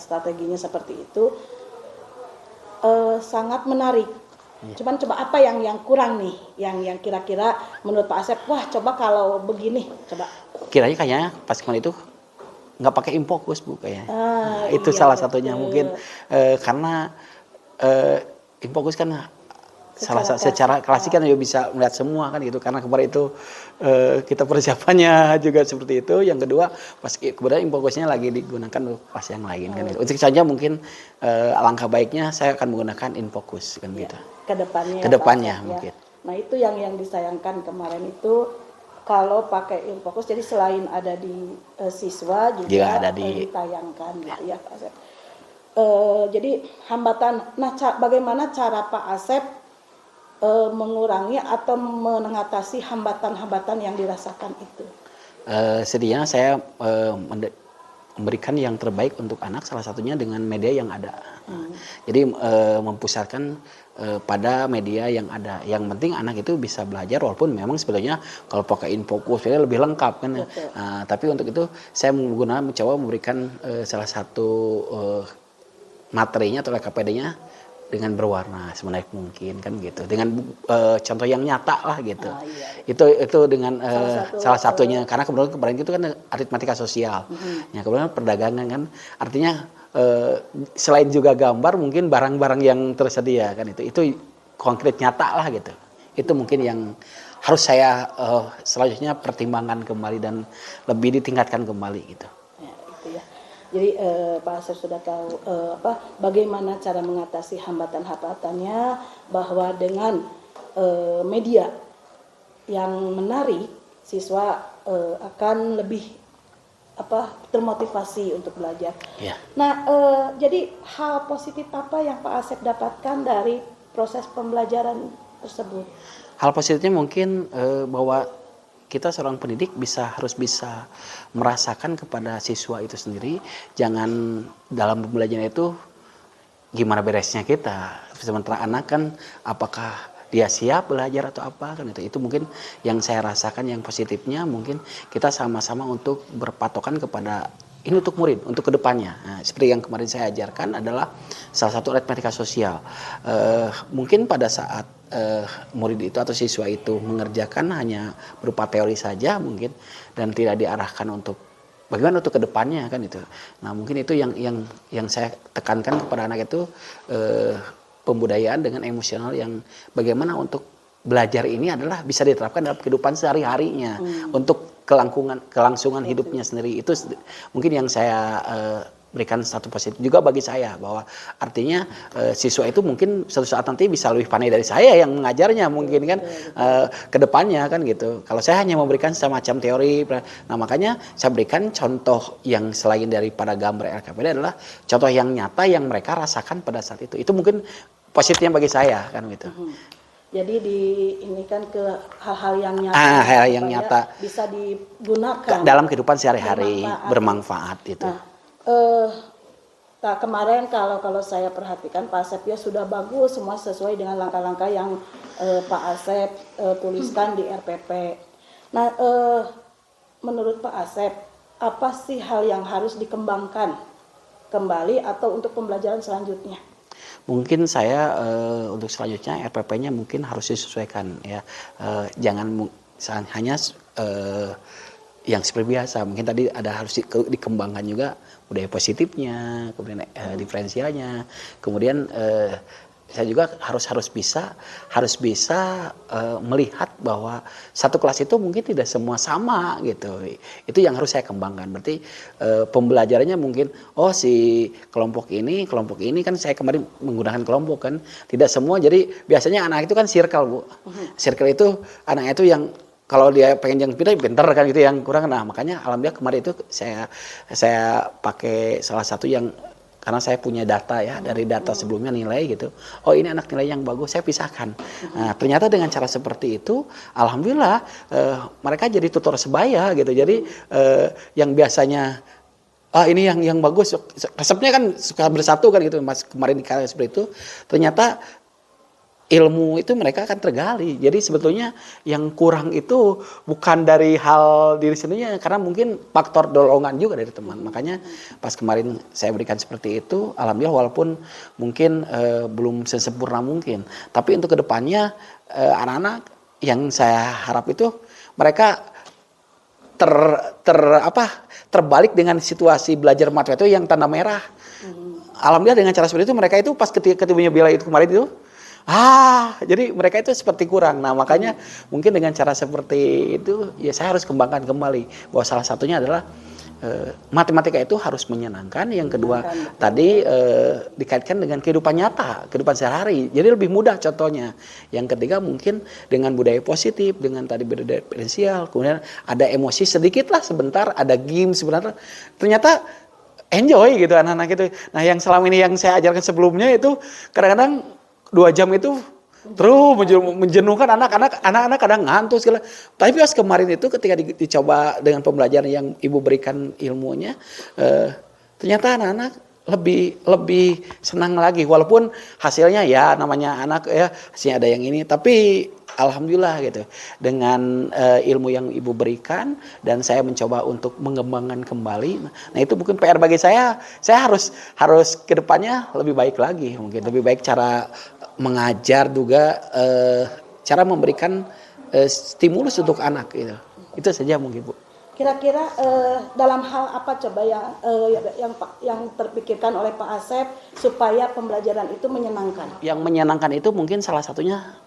strateginya seperti itu, sangat menarik. Cuman coba apa yang kurang nih, yang kira-kira menurut Pak Asep, wah coba kalau begini, coba. Kayaknya pas kemarin itu nggak pakai infokus Bu kayaknya. Itu Iya, salah satunya betul. mungkin karena infokus kan klasik, secara klasik kan juga bisa melihat semua kan gitu, karena kemarin itu kita persiapannya juga seperti itu. Yang kedua pas kemudian infokusnya lagi digunakan pas yang lain kan gitu. Untuk saja mungkin alangkah baiknya saya akan menggunakan infokus kan gitu. Kedepannya, Kedepannya Pak Asep, mungkin. Nah itu yang disayangkan kemarin itu kalau pakai infokus, jadi selain ada di siswa juga ada di ditayangkan gitu ya Pak Asep. Jadi hambatan, nah bagaimana cara Pak Asep mengurangi atau mengatasi hambatan-hambatan yang dirasakan itu? Setidaknya saya memberikan yang terbaik untuk anak, salah satunya dengan media yang ada. Jadi mempusatkan pada media yang ada. Yang penting anak itu bisa belajar, walaupun memang sebetulnya kalau pakai infokus ini lebih lengkap kan. Tapi untuk itu saya mencoba memberikan salah satu materinya atau LKPD-nya dengan berwarna semenarik mungkin kan gitu, dengan contoh yang nyata lah gitu. Itu dengan salah satunya karena kemarin itu kan aritmatika sosial, ya kemudian perdagangan kan, artinya selain juga gambar mungkin barang-barang yang tersedia kan, itu konkret nyata lah gitu. Itu mungkin yang harus saya selanjutnya pertimbangkan kembali dan lebih ditingkatkan kembali gitu. Jadi Pak Asep sudah tahu bagaimana cara mengatasi hambatan-hambatannya, bahwa dengan media yang menarik siswa akan lebih termotivasi untuk belajar. Ya. Nah jadi hal positif apa yang Pak Asep dapatkan dari proses pembelajaran tersebut? Hal positifnya mungkin bahwa kita seorang pendidik harus bisa merasakan kepada siswa itu sendiri, jangan dalam pembelajaran itu gimana beresnya kita. Sementara anak kan apakah dia siap belajar atau apa kan itu mungkin yang saya rasakan yang positifnya, mungkin kita sama-sama untuk berpatokan kepada ini untuk murid, untuk kedepannya. Nah, seperti yang kemarin saya ajarkan adalah salah satu aritmatika sosial. Mungkin pada saat murid itu atau siswa itu mengerjakan hanya berupa teori saja mungkin, dan tidak diarahkan untuk bagaimana untuk kedepannya kan itu. Nah mungkin itu yang saya tekankan kepada anak itu, pembudayaan dengan emosional yang bagaimana untuk belajar ini adalah bisa diterapkan dalam kehidupan sehari-harinya untuk kelangsungan hidupnya sendiri. Itu mungkin yang saya berikan satu positif juga bagi saya, bahwa artinya siswa itu mungkin suatu saat nanti bisa lebih pandai dari saya yang mengajarnya mungkin kan ke depannya kan gitu. Kalau saya hanya memberikan semacam teori, nah makanya saya berikan contoh yang selain daripada gambar LKPD adalah contoh yang nyata yang mereka rasakan pada saat itu. Itu mungkin positifnya bagi saya kan gitu. Jadi ini kan ke hal-hal yang nyata, hal yang nyata bisa digunakan dalam kehidupan sehari-hari, bermanfaat itu. Kemarin kalau saya perhatikan Pak Asep ya sudah bagus semua sesuai dengan langkah-langkah yang Pak Asep tuliskan di RPP. Nah, menurut Pak Asep apa sih hal yang harus dikembangkan kembali atau untuk pembelajaran selanjutnya? Mungkin saya untuk selanjutnya RPP-nya mungkin harus disesuaikan ya, jangan hanya yang seperti biasa. Mungkin tadi harus dikembangkan juga budaya positifnya, kemudian diferensialnya, kemudian saya juga harus bisa melihat bahwa satu kelas itu mungkin tidak semua sama gitu. Itu yang harus saya kembangkan. Berarti pembelajarannya mungkin si kelompok ini kan saya kemarin menggunakan kelompok kan, tidak semua. Jadi biasanya anak itu kan circle Bu. Circle itu anak itu yang kalau dia pengen yang pintar kan gitu, yang kurang. Nah makanya alhamdulillah kemarin itu saya pakai salah satu yang, karena saya punya data ya, dari data sebelumnya nilai gitu. Oh ini anak nilai yang bagus, saya pisahkan. Nah ternyata dengan cara seperti itu, alhamdulillah mereka jadi tutor sebaya gitu. Jadi yang biasanya ini yang bagus, resepnya kan suka bersatu kan gitu. Mas kemarin dikali seperti itu, ternyata ilmu itu mereka akan tergali. Jadi sebetulnya yang kurang itu bukan dari hal diri sendirinya, karena mungkin faktor dorongan juga dari teman. Makanya pas kemarin saya berikan seperti itu, alhamdulillah walaupun mungkin belum sesempurna mungkin, tapi untuk kedepannya anak-anak yang saya harap itu mereka terbalik dengan situasi belajar matematika itu yang tanda merah. Alhamdulillah dengan cara seperti itu mereka itu pas ketemunya Bella itu kemarin itu, jadi mereka itu seperti kurang. Nah makanya mungkin dengan cara seperti itu ya saya harus kembangkan kembali bahwa salah satunya adalah matematika itu harus menyenangkan. Yang kedua tadi dikaitkan dengan kehidupan nyata, kehidupan sehari-hari. Jadi lebih mudah contohnya. Yang ketiga mungkin dengan budaya positif, dengan tadi budaya diferensial. Kemudian ada emosi sedikit lah sebentar, ada game sebentar. Ternyata enjoy gitu anak-anak itu. Nah yang selama ini yang saya ajarkan sebelumnya itu kadang-kadang 2 jam itu terus menjenuhkan anak-anak kadang ngantuk segala. Tapi pas kemarin itu ketika dicoba dengan pembelajaran yang ibu berikan ilmunya, ternyata anak-anak lebih senang lagi. Walaupun hasilnya ya namanya anak ya hasilnya ada yang ini, tapi alhamdulillah gitu dengan ilmu yang ibu berikan dan saya mencoba untuk mengembangkan kembali. Nah itu mungkin PR bagi saya harus kedepannya lebih baik lagi, mungkin lebih baik cara mengajar juga, cara memberikan stimulus untuk anak gitu. Itu saja mungkin Bu. Kira-kira dalam hal apa coba yang terpikirkan oleh Pak Asep supaya pembelajaran itu menyenangkan? Yang menyenangkan itu mungkin salah satunya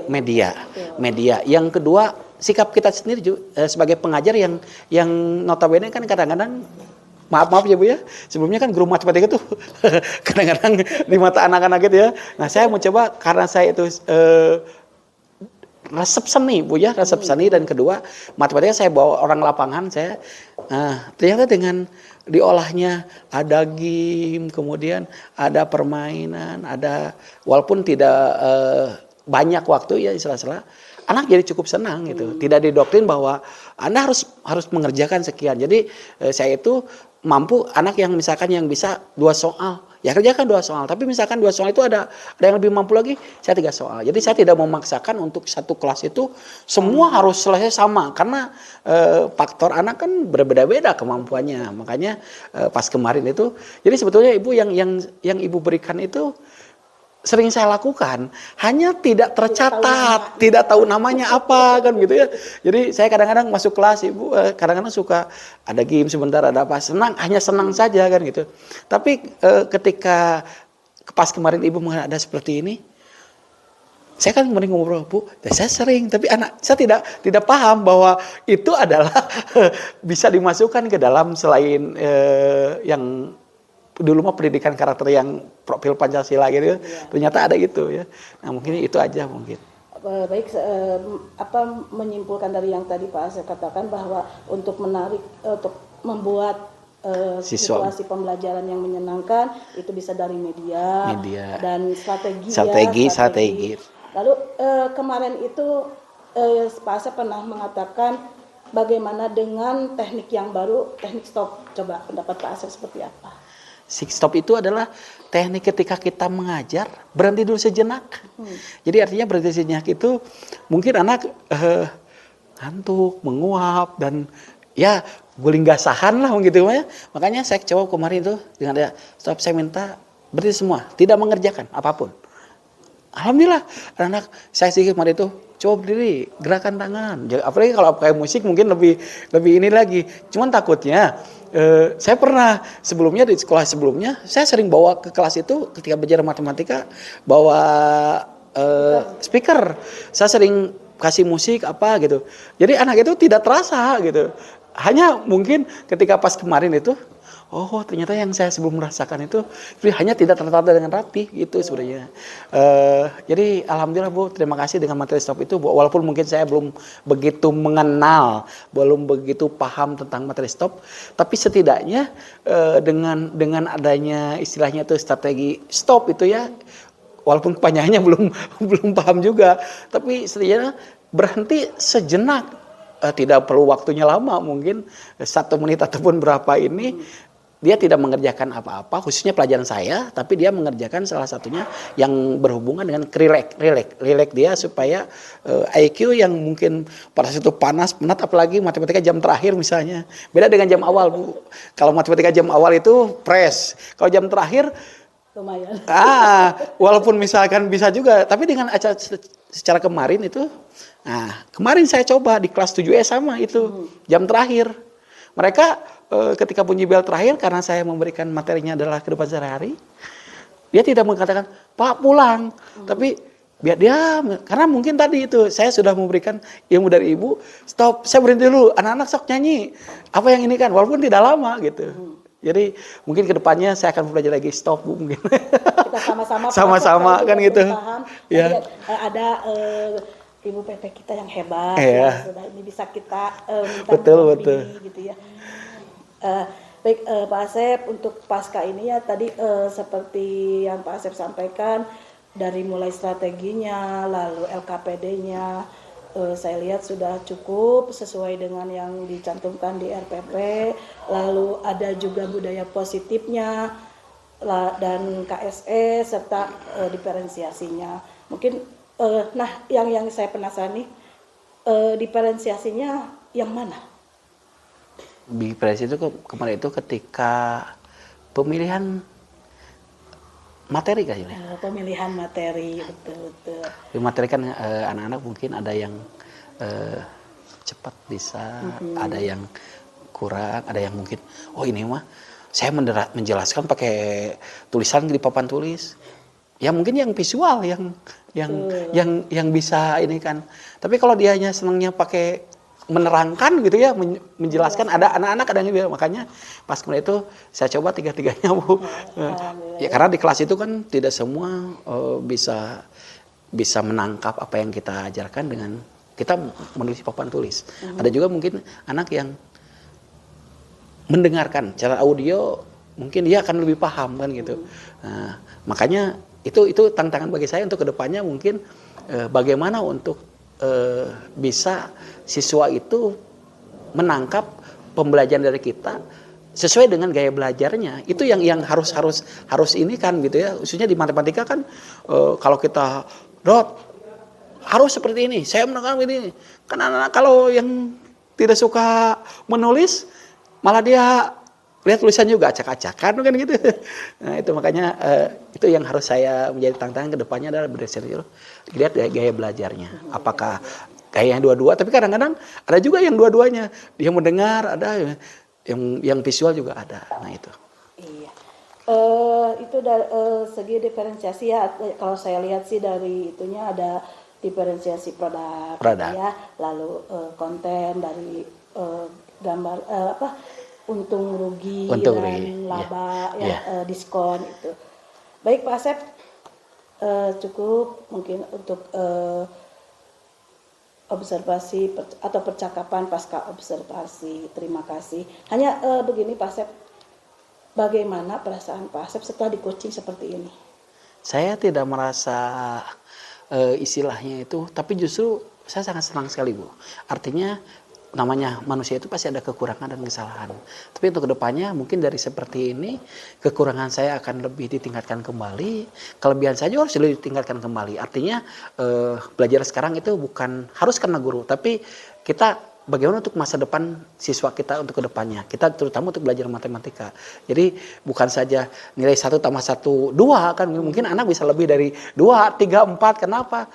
media. Yang kedua sikap kita sendiri sebagai pengajar yang notabene kan kadang-kadang maaf ya Bu ya, sebelumnya kan guru matematika tuh kadang-kadang di mata anak-anak gitu ya. Nah saya mau coba karena saya itu resep seni Bu ya, resep seni, dan kedua matematika saya bawa orang lapangan saya. Ternyata dengan diolahnya ada game, kemudian ada permainan, ada walaupun tidak banyak waktu ya istilah-istilah, anak jadi cukup senang gitu. Tidak didoktrin bahwa Anda harus mengerjakan sekian. Jadi saya itu mampu anak yang misalkan yang bisa 2 soal, ya kerjakan 2 soal. Tapi misalkan 2 soal itu ada yang lebih mampu lagi, saya 3 soal. Jadi saya tidak memaksakan untuk satu kelas itu semua harus selesai sama, karena faktor anak kan berbeda-beda kemampuannya. Makanya pas kemarin itu, jadi sebetulnya ibu yang ibu berikan itu sering saya lakukan, hanya tidak tercatat, tidak tahu namanya apa kan gitu ya. Jadi saya kadang-kadang masuk kelas ibu, kadang-kadang suka ada game sebentar, ada apa, hanya senang saja kan gitu. Tapi ketika pas kemarin ibu ada seperti ini, saya kan kemarin ngobrol Bu, saya sering, tapi anak saya tidak paham bahwa itu adalah bisa dimasukkan ke dalam selain yang dulu mah pendidikan karakter yang profil Pancasila gitu, ternyata ada gitu ya. Nah mungkin itu aja mungkin. Baik, menyimpulkan dari yang tadi Pak Asep katakan bahwa untuk menarik, untuk membuat situasi pembelajaran yang menyenangkan itu bisa dari media. Dan strategi. Lalu kemarin itu Pak Asep pernah mengatakan bagaimana dengan teknik yang baru, teknik stop. Coba pendapat Pak Asep seperti apa? Stop itu adalah teknik ketika kita mengajar berhenti dulu sejenak. Jadi artinya berhenti sejenak itu mungkin anak ngantuk, menguap, dan ya guling gasahan lah gitu ya. Makanya saya coba kemarin itu dengan ada stop, saya minta berhenti semua, tidak mengerjakan apapun. Alhamdulillah anak-anak saya sih kemarin itu coba berdiri, gerakan tangan. Apalagi kalau pakai musik mungkin lebih ini lagi. Cuman takutnya saya pernah sebelumnya di sekolah sebelumnya saya sering bawa ke kelas itu ketika belajar matematika bawa speaker. Saya sering kasih musik apa gitu. Jadi anak itu tidak terasa gitu. Hanya mungkin ketika pas kemarin itu, oh ternyata yang saya sebelum merasakan itu hanya tidak tertata dengan rapi gitu sebenarnya. Jadi alhamdulillah Bu, terima kasih dengan materi stop itu. Walaupun mungkin saya belum begitu mengenal, belum begitu paham tentang materi stop, tapi setidaknya dengan adanya istilahnya itu strategi stop itu ya, walaupun kepanjangannya belum paham juga, tapi setidaknya berhenti sejenak. Tidak perlu waktunya lama, mungkin 1 menit ataupun berapa ini. Dia tidak mengerjakan apa-apa, khususnya pelajaran saya, tapi dia mengerjakan salah satunya yang berhubungan dengan relax dia supaya IQ yang mungkin pada saat itu penat, apalagi matematika jam terakhir misalnya. Beda dengan jam awal Bu. Kalau matematika jam awal itu fresh, kalau jam terakhir lumayan. walaupun misalkan bisa juga, tapi dengan secara kemarin itu, nah kemarin saya coba di kelas 7E sama itu jam terakhir. Mereka ketika bunyi bel terakhir karena saya memberikan materinya adalah kehidupan sehari-hari, dia tidak mengatakan Pak pulang, tapi biar dia karena mungkin tadi itu saya sudah memberikan ilmu dari ibu, stop, saya berhenti dulu, anak-anak sok nyanyi, apa yang ini kan, walaupun tidak lama gitu. Jadi mungkin kedepannya saya akan belajar lagi stop Bu mungkin. Kita sama-sama Sama-sama kan gitu. Ya. Ada ibu PT kita yang hebat, Iya. ya, sudah ini bisa kita minta Betul, lebih, betul. gitu ya. Baik Pak Asep, untuk pasca ini ya tadi seperti yang Pak Asep sampaikan dari mulai strateginya, lalu LKPD-nya, saya lihat sudah cukup sesuai dengan yang dicantumkan di RPP, lalu ada juga budaya positifnya dan KSE serta diferensiasinya. Mungkin nah yang saya penasaran nih, diferensiasinya yang mana? Diferensiasi itu kemarin itu ketika pemilihan materi kan ya. Pemilihan materi, betul. Di materi kan anak-anak mungkin ada yang cepat bisa, ada yang kurang, ada yang mungkin oh ini mah saya menjelaskan pakai tulisan di papan tulis. Ya mungkin yang visual yang bisa ini kan. Tapi kalau dia hanya senangnya pakai menerangkan gitu ya, menjelaskan, ada anak-anak ada yang bilang, makanya pas kemarin itu saya coba tiga-tiganya Bu. Ya karena di kelas itu kan tidak semua bisa menangkap apa yang kita ajarkan dengan kita menulis papan tulis. Ada juga mungkin anak yang mendengarkan cara audio, mungkin dia akan lebih paham kan gitu. Nah, makanya itu tantangan bagi saya untuk kedepannya mungkin bagaimana untuk bisa siswa itu menangkap pembelajaran dari kita sesuai dengan gaya belajarnya. Itu yang harus ini kan gitu ya. Khususnya di matematika kan kalau kita harus seperti ini. Saya menangkap ini. Kan anak-anak kalau yang tidak suka menulis malah dia lihat tulisan juga acak-acakan kan gitu. Nah itu makanya itu yang harus saya menjadi tantangan ke depannya adalah berdasarkan lihat gaya belajarnya. Apakah gaya yang dua-dua, tapi kadang-kadang ada juga yang dua-duanya. Dia mendengar, ada yang visual juga ada. Nah itu. Iya. Itu dari segi diferensiasi ya, kalau saya lihat sih dari itunya ada diferensiasi produk. Ya, lalu konten dari gambar untung rugi dan laba diskon itu. Baik Pak Asep, cukup mungkin untuk observasi atau percakapan pasca observasi. Terima kasih. Hanya begini Pak Asep, bagaimana perasaan Pak Asep setelah di coaching seperti ini? Saya tidak merasa istilahnya itu, tapi justru saya sangat senang sekali Bu. Artinya namanya manusia itu pasti ada kekurangan dan kesalahan. Tapi untuk kedepannya mungkin dari seperti ini kekurangan saya akan lebih ditingkatkan kembali, kelebihan saya juga harus lebih ditingkatkan kembali. Artinya belajar sekarang itu bukan harus karena guru, tapi kita bagaimana untuk masa depan siswa kita untuk kedepannya. Kita terutama untuk belajar matematika. Jadi bukan saja nilai 1 tambah 1 2 kan, mungkin anak bisa lebih dari 2, 3, 4. Kenapa?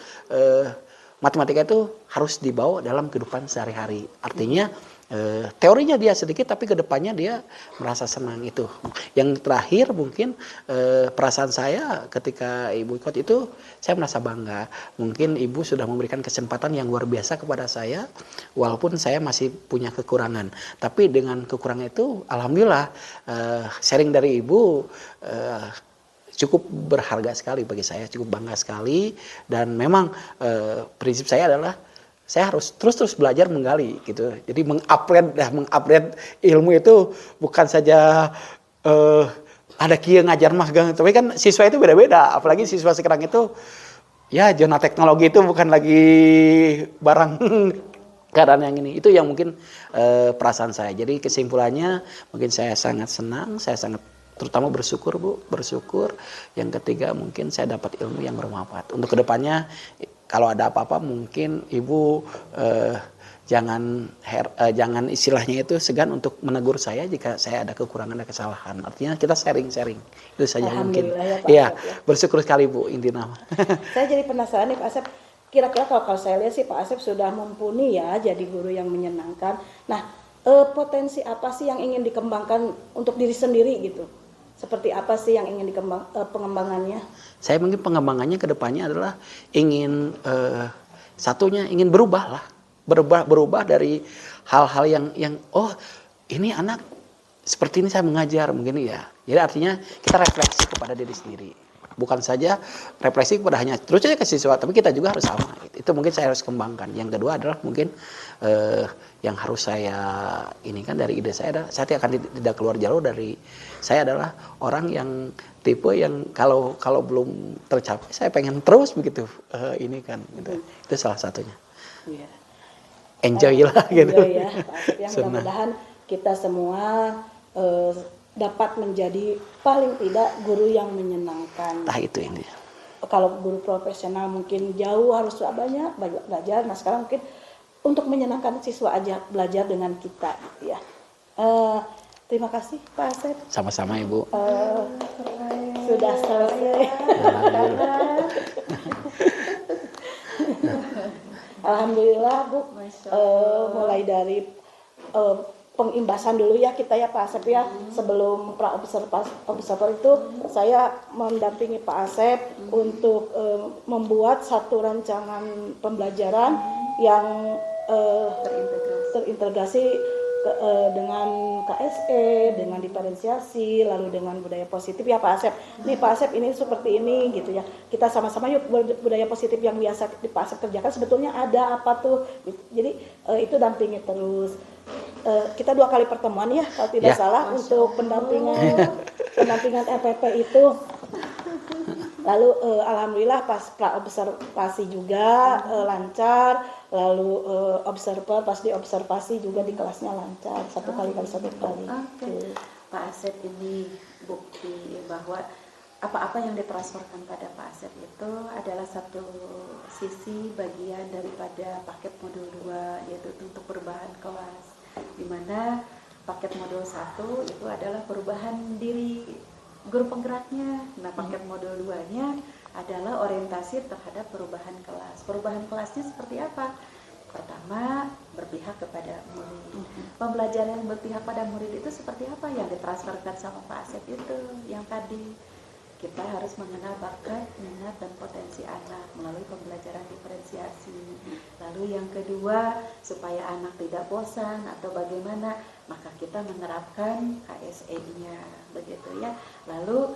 Matematika itu harus dibawa dalam kehidupan sehari-hari. Artinya teorinya dia sedikit tapi kedepannya dia merasa senang itu. Yang terakhir mungkin perasaan saya ketika ibu ikut itu saya merasa bangga. Mungkin ibu sudah memberikan kesempatan yang luar biasa kepada saya walaupun saya masih punya kekurangan. Tapi dengan kekurangan itu alhamdulillah sharing dari ibu cukup berharga sekali bagi saya, cukup bangga sekali. Dan memang prinsip saya adalah saya harus terus belajar menggali gitu. Jadi mengupgrade ilmu itu bukan saja ada kia ngajar magang, tapi kan siswa itu beda-beda. Apalagi siswa sekarang itu ya zona teknologi itu bukan lagi barang keadaan yang ini. Itu yang mungkin perasaan saya. Jadi kesimpulannya mungkin saya sangat senang, saya sangat terutama bersyukur Bu, bersyukur. Yang ketiga mungkin saya dapat ilmu yang bermanfaat. Untuk kedepannya kalau ada apa-apa mungkin Ibu jangan istilahnya itu segan untuk menegur saya jika saya ada kekurangan dan kesalahan. Artinya kita sharing itu saja mungkin. Ya, Pak Iya, Asep, ya. bersyukur sekali Bu intinya. Saya jadi penasaran nih Pak Asep, kira-kira kalau saya lihat sih Pak Asep sudah mumpuni ya jadi guru yang menyenangkan. Nah, potensi apa sih yang ingin dikembangkan untuk diri sendiri gitu? Seperti apa sih yang ingin pengembangannya? Saya mungkin pengembangannya ke depannya adalah ingin satunya ingin berubah lah. Berubah dari hal-hal yang oh ini anak seperti ini saya mengajar mungkin ya. Jadi artinya kita refleksi kepada diri sendiri. Bukan saja refleksi kepada hanya terus saja ke siswa, tapi kita juga harus sama. Itu mungkin saya harus kembangkan. Yang kedua adalah mungkin yang harus saya ini kan dari ide saya adalah saya tidak keluar jalur dari saya adalah orang yang tipe yang kalau belum tercapai saya pengen terus begitu ini kan gitu. Itu salah satunya. Ya. Enjoy lah gitu. Enjoy ya, Pak Asep, ya. Mudah-mudahan kita semua dapat menjadi paling tidak guru yang menyenangkan. Nah itu ini. Kalau guru profesional mungkin jauh harus banyak belajar. Nah sekarang mungkin untuk menyenangkan siswa aja belajar dengan kita gitu ya. Terima kasih Pak Asep. Sama-sama Ibu. Sudah selesai. Alhamdulillah Bu. Mulai dari pengimbasan dulu ya kita ya Pak Asep ya. Sebelum pra observer itu saya mendampingi Pak Asep untuk membuat satu rancangan pembelajaran yang terintegrasi dengan KSE, dengan diferensiasi, lalu dengan budaya positif ya Pak Asep. Nih Pak Asep ini seperti ini gitu ya. Kita sama-sama yuk budaya positif yang biasa Pak Asep kerjakan sebetulnya ada apa tuh. Jadi itu dampingi terus. Kita 2 kali pertemuan ya kalau tidak salah untuk pendampingan RPP itu. Lalu alhamdulillah pas observasi juga lancar. Lalu observer pas diobservasi juga di kelasnya lancar 1 kali. Oke. Pak Asep ini bukti bahwa apa-apa yang ditransferkan pada Pak Asep itu adalah satu sisi bagian daripada paket modul 2 yaitu untuk perubahan kelas, di mana paket modul 1 itu adalah perubahan diri guru penggeraknya. Nah, paket modul 2-nya adalah orientasi terhadap perubahan kelas. Perubahan kelasnya seperti apa? Pertama, berpihak kepada murid. Pembelajaran yang berpihak pada murid itu seperti apa yang ditransferkan sama Pak Asep itu? Yang tadi kita harus mengenal bakat, minat, dan potensi anak melalui pembelajaran diferensiasi. Lalu yang kedua, supaya anak tidak bosan atau bagaimana, maka kita menerapkan KSE-nya, begitu ya. Lalu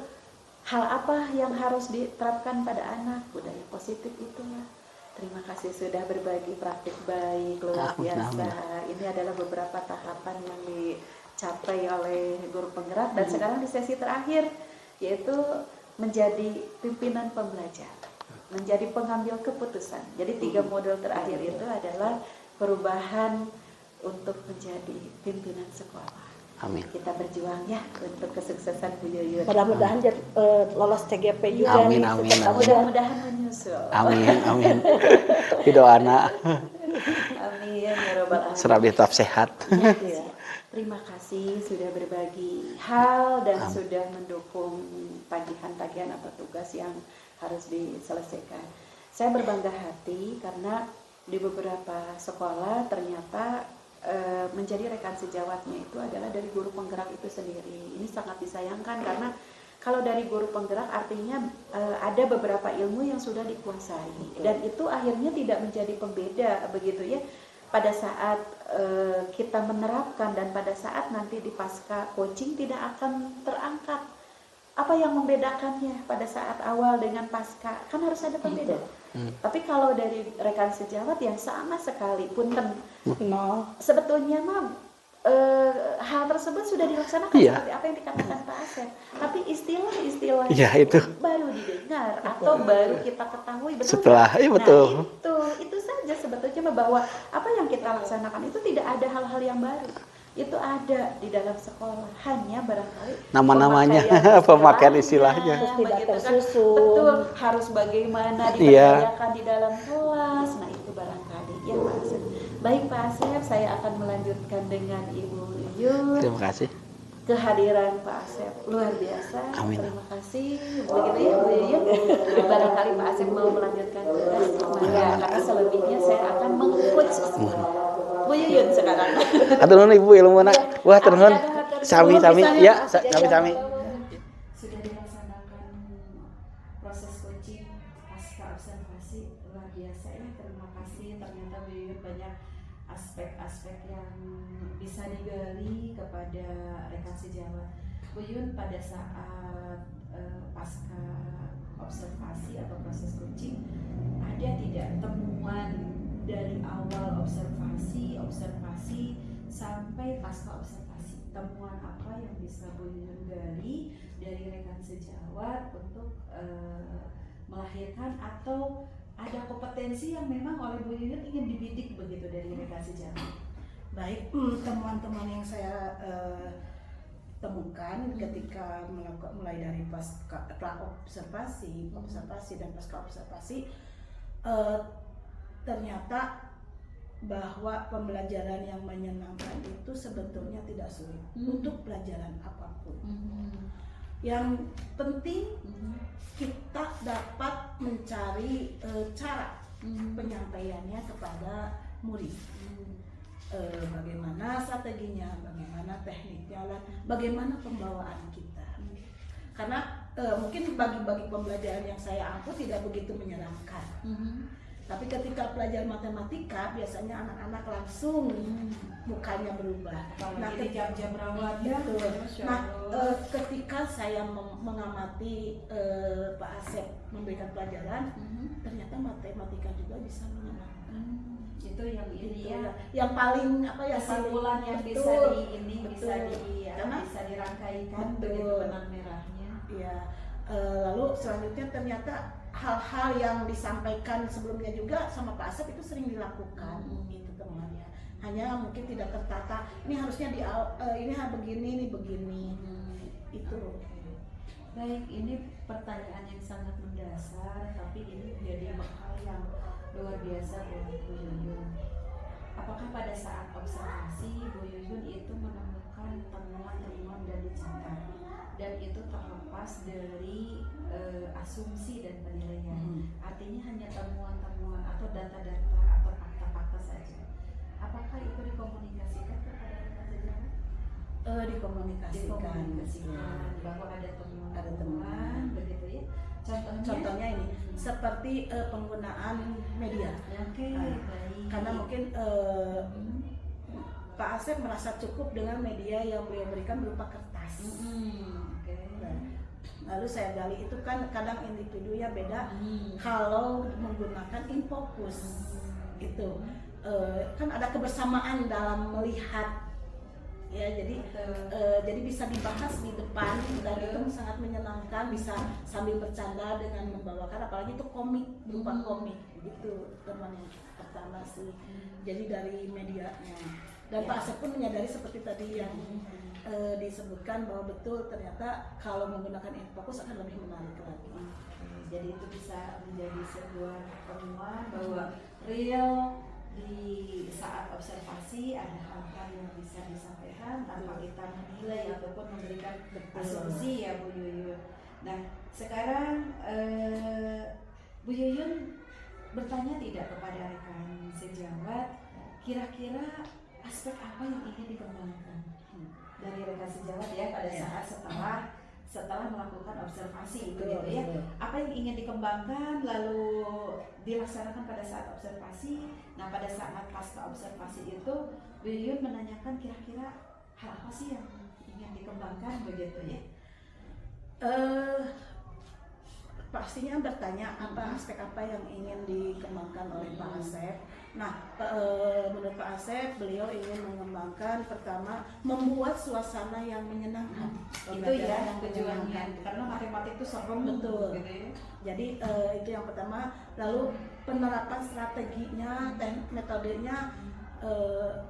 hal apa yang harus diterapkan pada anak? Budaya positif itulah. Terima kasih sudah berbagi praktik baik, luar biasa. Ini adalah beberapa tahapan yang dicapai oleh guru penggerak dan sekarang di sesi terakhir yaitu menjadi pimpinan pembelajar, menjadi pengambil keputusan. Jadi 3 modul terakhir itu adalah perubahan untuk menjadi pimpinan sekolah. Amin. Kita berjuang ya untuk kesuksesan Bu Yuyun. Mudah-mudahan lolos TGP juga. Amin, nih. amin, amin. Mudah-mudahan menyusul. Amin. Doana. Amin ya rabbal alamin. Serap tetap sehat. Ya. Terima kasih sudah berbagi hal dan sudah mendukung tagihan-tagihan atau tugas yang harus diselesaikan. Saya berbangga hati karena di beberapa sekolah ternyata menjadi rekan sejawatnya itu adalah dari guru penggerak itu sendiri. Ini sangat disayangkan karena kalau dari guru penggerak artinya ada beberapa ilmu yang sudah dikuasai dan itu akhirnya tidak menjadi pembeda begitu ya. Pada saat kita menerapkan dan pada saat nanti di pasca coaching tidak akan terangkat. Apa yang membedakannya pada saat awal dengan pasca? Kan harus ada pembeda. Tapi kalau dari rekan sejawat yang sama sekali punten sebetulnya mah hal tersebut sudah dilaksanakan seperti apa yang dikatakan Pak Asep. Tapi istilah-istilah itu baru didengar atau baru kita ketahui betul. Setelah betul. Nah, itu saja sebetulnya bahwa apa yang kita laksanakan itu tidak ada hal-hal yang baru. Itu ada di dalam sekolah, hanya barangkali nama-namanya, pemakaian istilahnya. Tidak tersusun. Betul, harus bagaimana dipercayakan di dalam kelas. Nah itu barangkali ya Pak Asep. Baik Pak Asep, saya akan melanjutkan dengan Ibu Yuyun. Terima kasih. Kehadiran Pak Asep luar biasa. Amin. Terima kasih. Begitu ya Bu Yuyun. Barangkali Pak Asep mau melanjutkan tugas. selebihnya saya akan meng-coach Bu Yuyun sekarang. Atur nuhun Ibu ilmu na. Wah, atur nuhun. Sami-sami. Ya, sami-sami. Sudah dilaksanakan proses coaching pasca observasi, luar biasa ya. Terima kasih, ternyata Bu Yuyun banyak aspek-aspek yang bisa digali kepada rekan sejawat. Bu Yuyun pada saat pasca observasi atau proses coaching, ada tidak temuan dari awal observasi sampai pasca observasi, temuan apa yang bisa Bu Yuyun gali dari rekan sejawat untuk melahirkan atau ada kompetensi yang memang oleh Bu Yuyun ingin dibidik begitu dari rekan sejawat? Baik, temuan-temuan yang saya temukan ketika melakukan mulai dari observasi dan pasca observasi, ternyata bahwa pembelajaran yang menyenangkan itu sebetulnya tidak sulit untuk pelajaran apapun. Yang penting kita dapat mencari cara penyampaiannya kepada murid. Bagaimana strateginya, bagaimana tekniknya, bagaimana pembawaan kita. Karena mungkin bagi pembelajaran yang saya ampuh tidak begitu menyenangkan. Tapi ketika pelajaran matematika biasanya anak-anak langsung mukanya berubah. Nah, di jam-jam rawat ketika saya mengamati Pak Asep memberikan pelajaran, ternyata matematika juga bisa menyenangkan. Itu yang ini ya, yang paling kesimpulan yang betul, bisa dirangkaikan begitu benang merahnya. Iya. Lalu selanjutnya ternyata hal-hal yang disampaikan sebelumnya juga sama Pak Asep itu sering dilakukan, itu temuannya. Hanya mungkin tidak tertata. Ini harusnya ini begini, ini begini. Itu. Baik, ini pertanyaan yang sangat mendasar, tapi ini menjadi bekal yang luar biasa buat Bu Yuyun. Apakah pada saat observasi Bu Yuyun itu menemukan temuan-temuan dan dicatat, dan itu terlepas dari asumsi dan penilaian, artinya hanya temuan-temuan atau data-data atau fakta-fakta saja? Apakah itu dikomunikasikan kepada rekan sejawat? Dikomunikasikan bahwa ada temuan begitu ya. Contohnya ini seperti penggunaan media. Oke, baik. Karena mungkin Pak Asep merasa cukup dengan media yang beliau berikan berupa kertas. Lalu saya gali itu kan kadang individu ya beda. Kalau menggunakan infocus itu kan ada kebersamaan dalam melihat. Ya, jadi bisa dibahas di depan dan itu sangat menyenangkan, bisa sambil bercanda dengan membawakan, apalagi itu komik, berupa komik gitu teman yang pertama sih. Jadi dari medianya dan Pak Asep pun menyadari seperti tadi yang disebutkan bahwa betul ternyata kalau menggunakan infocus akan lebih menarik lagi. Jadi itu bisa menjadi sebuah temuan bahwa real di saat observasi ada hal-hal yang bisa disampaikan tanpa kita menilai ataupun memberikan asumsi ya Bu Yuyun. Nah sekarang Bu Yuyun bertanya tidak kepada rekan sejawat, kira-kira aspek apa yang ingin dikembangkan dari rekan sejawat ya pada saat setelah melakukan observasi begitu ya. Apa yang ingin dikembangkan lalu dilaksanakan pada saat observasi. Nah pada saat pasca observasi itu Bu Yuyun menanyakan kira-kira hal apa sih yang ingin dikembangkan begitu ya. Pastinya bertanya aspek apa yang ingin dikembangkan oleh Pak Asep. Nah, menurut Pak Asep, beliau ingin mengembangkan pertama membuat suasana yang menyenangkan. Itu ya yang tujuannya. Karena matematik itu serem betul. Gitu ya. Jadi itu yang pertama. Lalu penerapan strateginya dan metodenya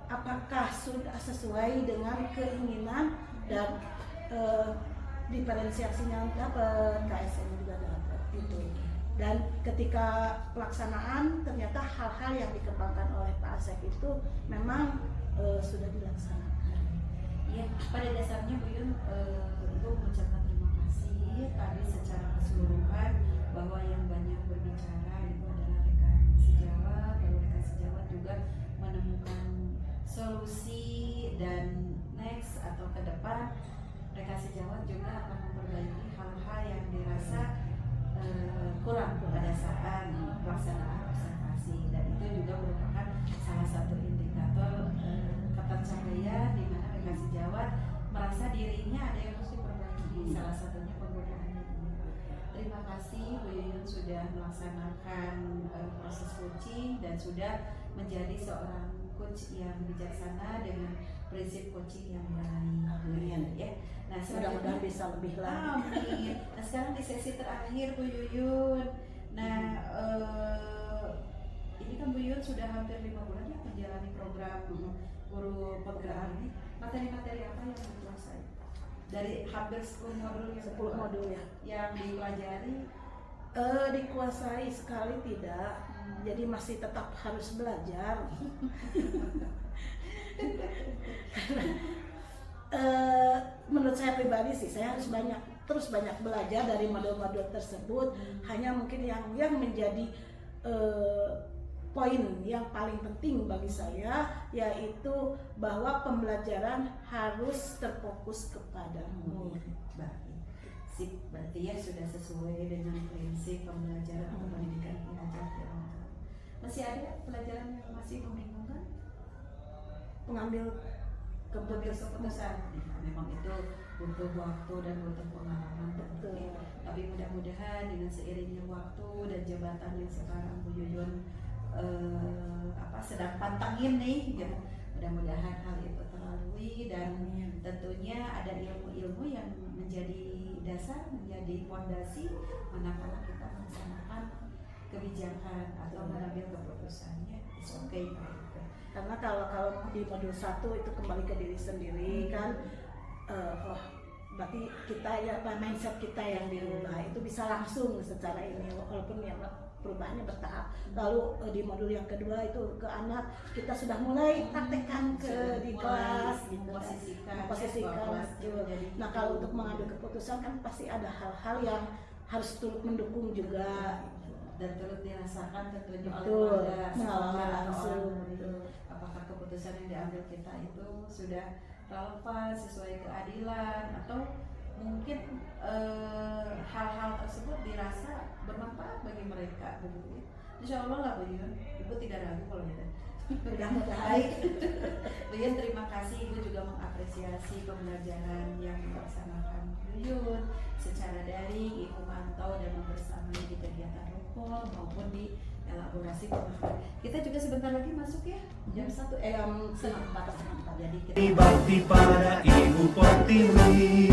apakah sudah sesuai dengan keinginan dan diferensiasinya dapat, KSM juga dapat gitu. Dan ketika pelaksanaan ternyata hal-hal yang dikembangkan oleh Pak Asep itu memang sudah dilaksanakan. Iya, pada dasarnya Bu Yun Ibu mengucapkan terima kasih tadi secara keseluruhan bahwa yang banyak berbicara itu adalah rekan sejawat dan next atau ke depan mereka sejawat juga akan memperbaiki hal-hal yang dirasa kurang pada saat pelaksanaan observasi, dan itu juga merupakan salah satu indikator ketercapaian di mana mereka sejawat merasa dirinya ada yang harus diperbaiki, salah satunya penggunaannya. Terima kasih Bu Yuyun sudah melaksanakan proses coaching dan sudah menjadi seorang coach yang bijaksana dengan prinsip coaching yang baik. Ya. Nah, Mudah-mudahan bisa lebih lagi. amin. Nah, sekarang di sesi terakhir Bu Yuyun. Nah, ini kan Bu Yuyun sudah hampir 5 bulan ya menjalani program guru penggerak ini. Materi-materi apa yang dikuasai? Dari hampir 10 modul yang 10 modul ya. yang dipelajari. Dikuasai sekali tidak, jadi masih tetap harus belajar. Menurut saya pribadi sih, saya harus terus banyak belajar dari modul-modul tersebut. Hanya mungkin yang menjadi poin yang paling penting bagi saya yaitu bahwa pembelajaran harus terfokus kepada murid. Baik. Sip, berarti ya sudah sesuai dengan prinsip pembelajaran atau pendidikan pengajar di orang tua. Masih ada pelajaran yang masih membingungkan? Pengambil Keputusan. Nah, memang itu butuh waktu dan butuh pengalaman. Betul. Tapi mudah-mudahan dengan seiringnya waktu dan jabatan yang sekarang Bu Yuyun sedang pantangin nih, gitu. Mudah-mudahan hal itu terlalui dan tentunya ada ilmu-ilmu yang menjadi dasar, menjadi fondasi manakala kita melaksanakan kebijakan atau mengambil keputusannya. It's okay. Karena kalau di modul 1 itu kembali ke diri sendiri kan, berarti kita ya mindset kita yang dirubah itu bisa langsung secara ini, walaupun ya perubahannya bertahap. Lalu di modul yang kedua itu ke anak, kita sudah mulai praktekkan di kelas gitu kan, memposisikan. Nah kalau untuk mengambil keputusan kan pasti ada hal-hal yang harus turut mendukung juga dan turut dirasakan tentunya betul, oleh pengalaman langsung. Apakah keputusan yang diambil kita itu sudah relevan, sesuai keadilan, atau mungkin hal-hal tersebut dirasa bermanfaat bagi mereka begitu. Insya Allah lah Bu Yuyun, Ibu tidak ragu kalau gitu. Mudah-mudahan. Bu Yuyun terima kasih, Ibu juga mengapresiasi pembelajaran yang dilaksanakan Bu Yuyun secara daring. Ibu mantau dan membersamai di kegiatan rukun maupun di elaborasi pemahaman. Kita juga sebentar lagi masuk ya, jam 1 jam 3:30. Jadi kita Bakti pada Ibu Pertiwi.